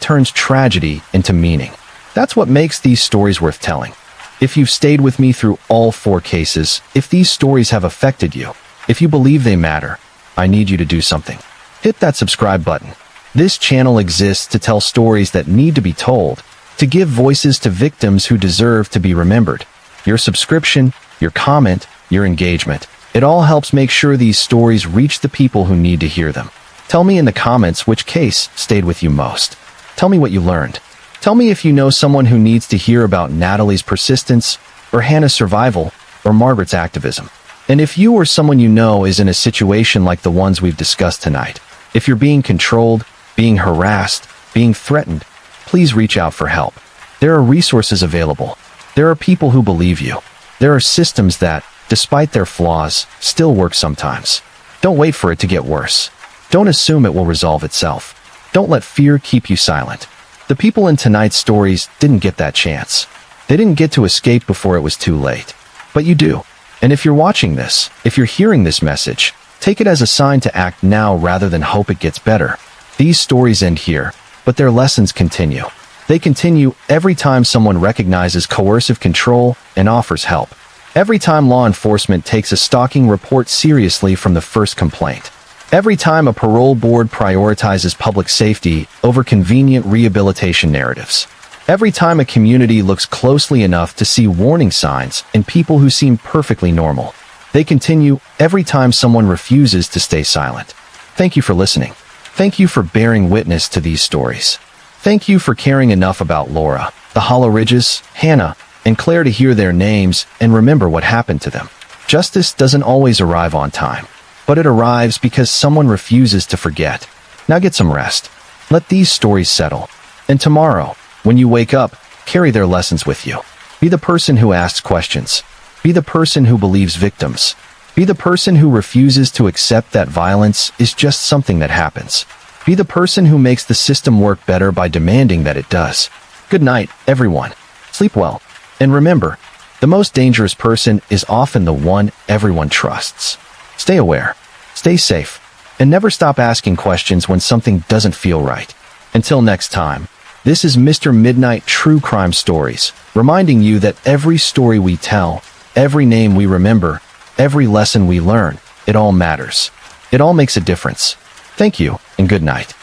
turns tragedy into meaning. That's what makes these stories worth telling. If you've stayed with me through all 4 cases, if these stories have affected you, if you believe they matter, I need you to do something. Hit that subscribe button. This channel exists to tell stories that need to be told, to give voices to victims who deserve to be remembered. Your subscription, your comment, your engagement, it all helps make sure these stories reach the people who need to hear them. Tell me in the comments which case stayed with you most. Tell me what you learned. Tell me if you know someone who needs to hear about Natalie's persistence, or Hannah's survival, or Margaret's activism. And if you or someone you know is in a situation like the ones we've discussed tonight, if you're being controlled, being harassed, being threatened, please reach out for help. There are resources available. There are people who believe you. There are systems that, despite their flaws, still work sometimes. Don't wait for it to get worse. Don't assume it will resolve itself. Don't let fear keep you silent. The people in tonight's stories didn't get that chance. They didn't get to escape before it was too late. But you do. And if you're watching this, if you're hearing this message, take it as a sign to act now rather than hope it gets better. These stories end here, but their lessons continue. They continue every time someone recognizes coercive control and offers help. Every time law enforcement takes a stalking report seriously from the first complaint. Every time a parole board prioritizes public safety over convenient rehabilitation narratives. Every time a community looks closely enough to see warning signs in people who seem perfectly normal. They continue every time someone refuses to stay silent. Thank you for listening. Thank you for bearing witness to these stories. Thank you for caring enough about Laura, the Hollow Ridges, Hannah, and Claire to hear their names and remember what happened to them. Justice doesn't always arrive on time, but it arrives because someone refuses to forget. Now get some rest. Let these stories settle. And tomorrow, when you wake up, carry their lessons with you. Be the person who asks questions. Be the person who believes victims. Be the person who refuses to accept that violence is just something that happens. Be the person who makes the system work better by demanding that it does. Good night, everyone. Sleep well. And remember, the most dangerous person is often the one everyone trusts. Stay aware, stay safe, and never stop asking questions when something doesn't feel right. Until next time, this is Mr. Midnight True Crime Stories, reminding you that every story we tell, every name we remember, every lesson we learn, it all matters. It all makes a difference. Thank you, and good night.